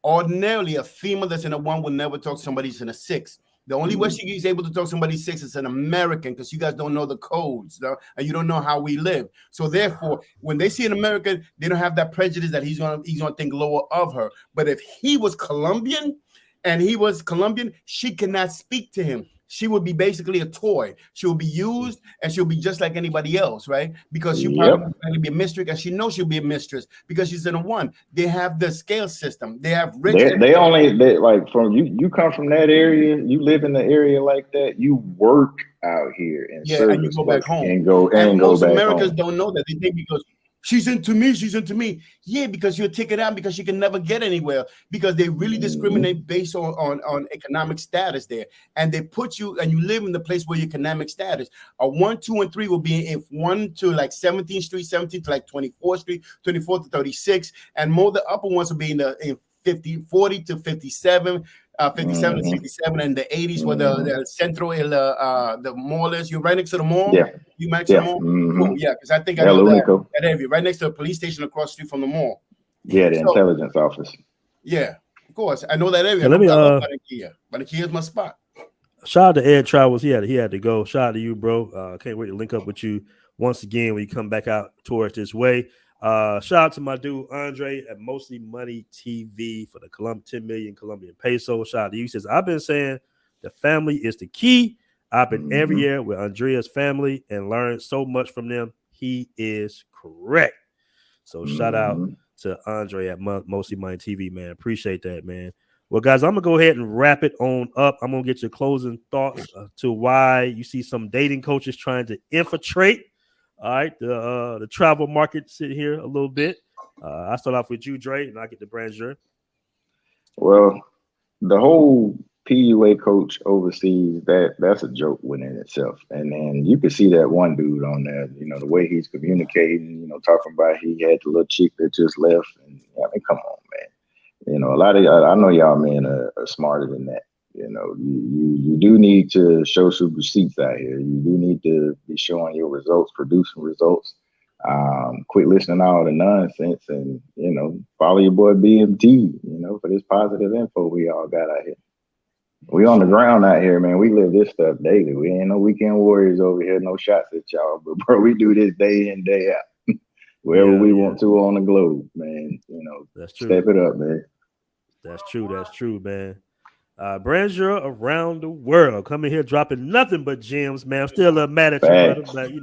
Ordinarily, a female that's in a 1 will never talk to somebody who's in a 6. The only way she is able to talk to somebody 6 is an American, because you guys don't know the codes, and you don't know how we live. So therefore, when they see an American, they don't have that prejudice that he's gonna think lower of her. But if he was Colombian, she cannot speak to him. She would be basically a toy. She will be used, and she'll be just like anybody else, right? Because she'll probably be a mistress, and she knows she'll be a mistress because she's in a 1. They have the scale system. They have rich. They like from you come from that area. You live in the area like that. You work out here and and you go back home and go most back Americans home. don't know that. They think because she's into me. Yeah, because you're taken out because she can never get anywhere, because they really discriminate based on economic status there. And they put you, and you live in the place where your economic status. A 1, 2, and 3 will be in 1 to like 17th Street, 17th to like 24th Street, 24th to 36. And more the upper ones will be in 40 to 57, 57 and 67, and the 80s where the Centro, the mall is. You're right next to the mall? Yeah. You next to the mall? Cool, yeah, because I think I know that area, right next to the police station across the street from the mall. Yeah, the intelligence office. Yeah, of course. I know that area. So let me, I love Barranquilla. Barranquilla is my spot. Shout out to Ed Travels. He had to go. Shout out to you, bro. Can't wait to link up with you once again when you come back out towards this way. Shout out to my dude Andre at Mostly Money TV for the 10 million Colombian peso. Shout out to you. He says, I've been saying the family is the key. I've been every year with Andrea's family and learned so much from them. He is correct. So shout out to Andre at Mostly Money TV, man. Appreciate that, man. Well, guys, I'm gonna go ahead and wrap it on up. I'm gonna get your closing thoughts to why you see some dating coaches trying to infiltrate. All right, the travel market sit here a little bit. I start off with you, Dre, and I get the Brandier. Well, the whole PUA coach overseas, that's a joke within itself. And then you can see that one dude on there, you know, the way he's communicating, you know, talking about he had the little chick that just left. And I mean, come on, man. You know, a lot of y'all, I know y'all men are smarter than that. You know, you do need to show some receipts out here. You do need to be showing your results, producing results. Quit listening to all the nonsense and, you know, follow your boy BMT, you know, for this positive info we all got out here. We on the ground out here, man. We live this stuff daily. We ain't no weekend warriors over here, no shots at y'all. But, bro, we do this day in, day out. Wherever we want to on the globe, man. You know, that's true. Step it up, man. That's true. That's true, man. Brandier around the world coming here dropping nothing but gems, man. I'm still a little mad at you, brother, but you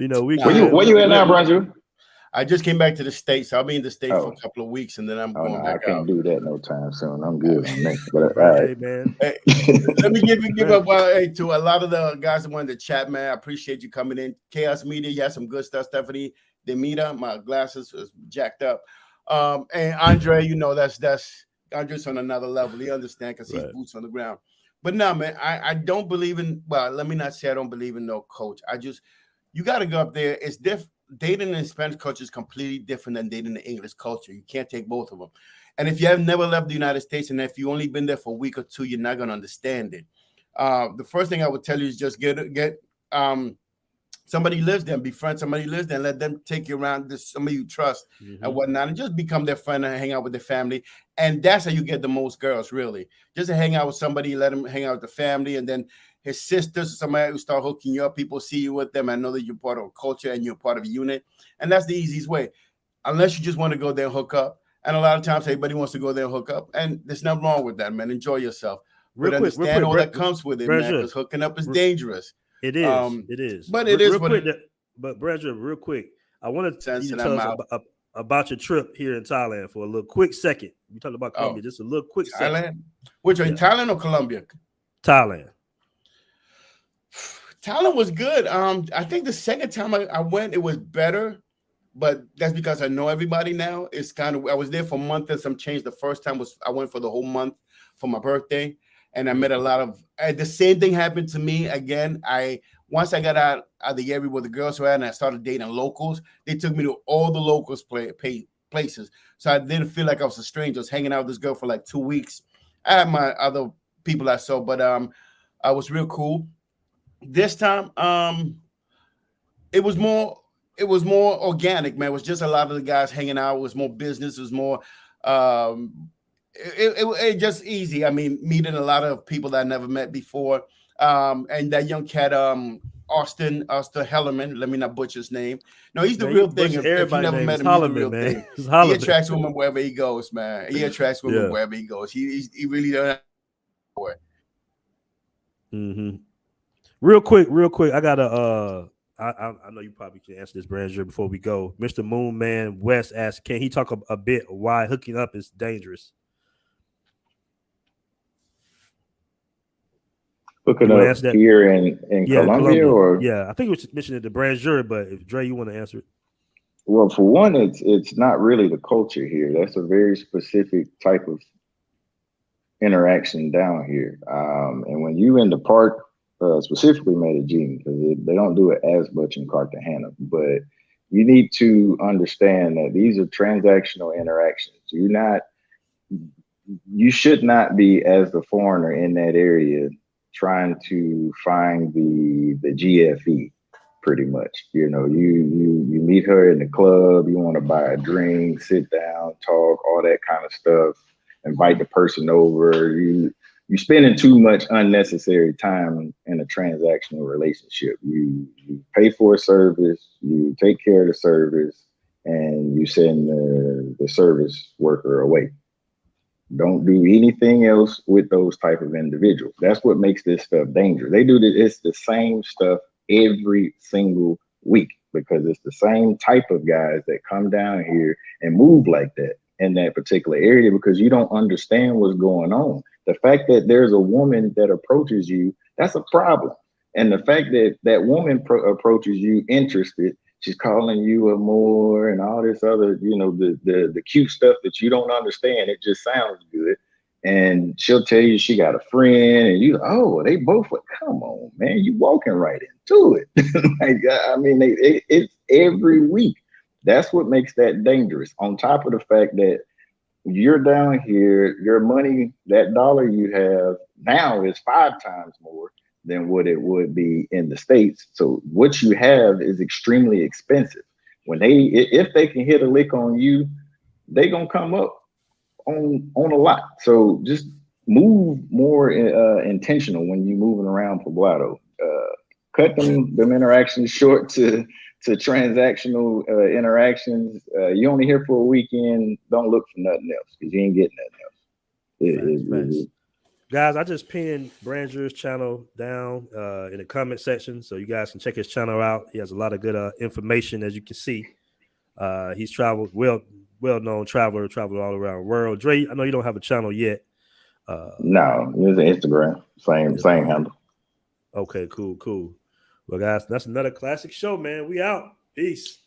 know, we. Where you at now, Brandier? I just came back to the States. I'll be in the States for a couple of weeks, and then I'm going back I can't out. do that no time soon. I'm good on that. But hey, man. Hey, let me give up to a lot of the guys that wanted to chat, man. I appreciate you coming in. Chaos Media, you had some good stuff. Stephanie Demita, my glasses was jacked up. And Andre, you know, that's Andre's on another level. He understands because he's boots on the ground. But no, man, I don't believe in, well, let me not say I don't believe in no coach. You got to go up there. It's different. Dating in Spanish culture is completely different than dating in English culture. You can't take both of them. And if you have never left the United States and if you only been there for a week or two, you're not going to understand it. The first thing I would tell you is just get somebody lives there, befriend somebody lives there, and let them take you around. Somebody you trust and whatnot, and just become their friend and hang out with their family. And that's how you get the most girls, really. Just to hang out with somebody, let them hang out with the family, and then his sisters, somebody who start hooking you up. People see you with them and know that you're part of a culture and you're part of a unit. And that's the easiest way, unless you just want to go there and hook up. And a lot of times, everybody wants to go there and hook up, and there's nothing wrong with that, man. Enjoy yourself, but understand all that comes with it, man. Because hooking up is dangerous. It is. It is. But it is. But Brandier, real quick, I want to tell us about your trip here in Thailand for a little quick second. We talked about Colombia, just a little quick second. Thailand? Which one, Thailand or Colombia? Thailand. Thailand was good. I think the second time I went, it was better, but that's because I know everybody now. It's kind of, I was there for a month and some change. The first time I went for the whole month for my birthday, and I met a lot of. The same thing happened to me again. Once I got out of the area where the girls were at, and I started dating locals, they took me to all the locals places. So I didn't feel like I was a stranger. I was hanging out with this girl for like 2 weeks. I had my other people I saw, but I was real cool. This time, it was more organic, man. It was just a lot of the guys hanging out. It was more business. It was more, it just easy. I mean, meeting a lot of people that I never met before. And that young cat, Austin Hellerman. Let me not butcher his name. No, he's the real thing. If you never met him, he's the real thing. He attracts women wherever he goes, man. He attracts women wherever he goes. He really doesn't. Real quick. I gotta I know you probably can answer this, Brandier, before we go. Mr. Moonman West asks, can he talk a bit why hooking up is dangerous? Hooking up here in Colombia, or I think it was mentioned to Brandier, but if Dre, you want to answer it? Well, for one, it's not really the culture here. That's a very specific type of interaction down here. And when you in the park, specifically Medellin, because they don't do it as much in Cartagena, but you need to understand that these are transactional interactions. you should not be, as the foreigner in that area, trying to find the GFE. Pretty much, you know, you meet her in the club, you want to buy a drink, sit down, talk, all that kind of stuff, invite the person over. You're spending too much unnecessary time in a transactional relationship. You pay for a service, you take care of the service, and you send the service worker away. Don't do anything else with those type of individuals. That's what makes this stuff dangerous. They do this, it's the same stuff every single week because it's the same type of guys that come down here and move like that in that particular area because you don't understand what's going on. The fact that there's a woman that approaches you, that's a problem. And the fact that that woman approaches you interested, she's calling you a Moor and all this other, you know, the cute stuff that you don't understand. It just sounds good. And she'll tell you she got a friend, and you, oh, they both like, come on, man, you walking right into it. Like, I mean, it's every week. That's what makes that dangerous. On top of the fact that you're down here, your money, that dollar you have now is 5 times more than what it would be in the States. So what you have is extremely expensive. When if they can hit a lick on you, they gonna come up on a lot. So just move more intentional when you're moving around Poblado. Cut them interactions short to transactional interactions. You only here for a weekend. Don't look for nothing else because you ain't getting nothing else. Guys, I just pinned Branger's channel down in the comment section so you guys can check his channel out. He has a lot of good information, as you can see. He's traveled, well-known traveler, traveled all around the world. Dre, I know you don't have a channel yet. No, it's an Instagram. Same handle. Okay, cool. Well, guys, that's another classic show, man. We out. Peace.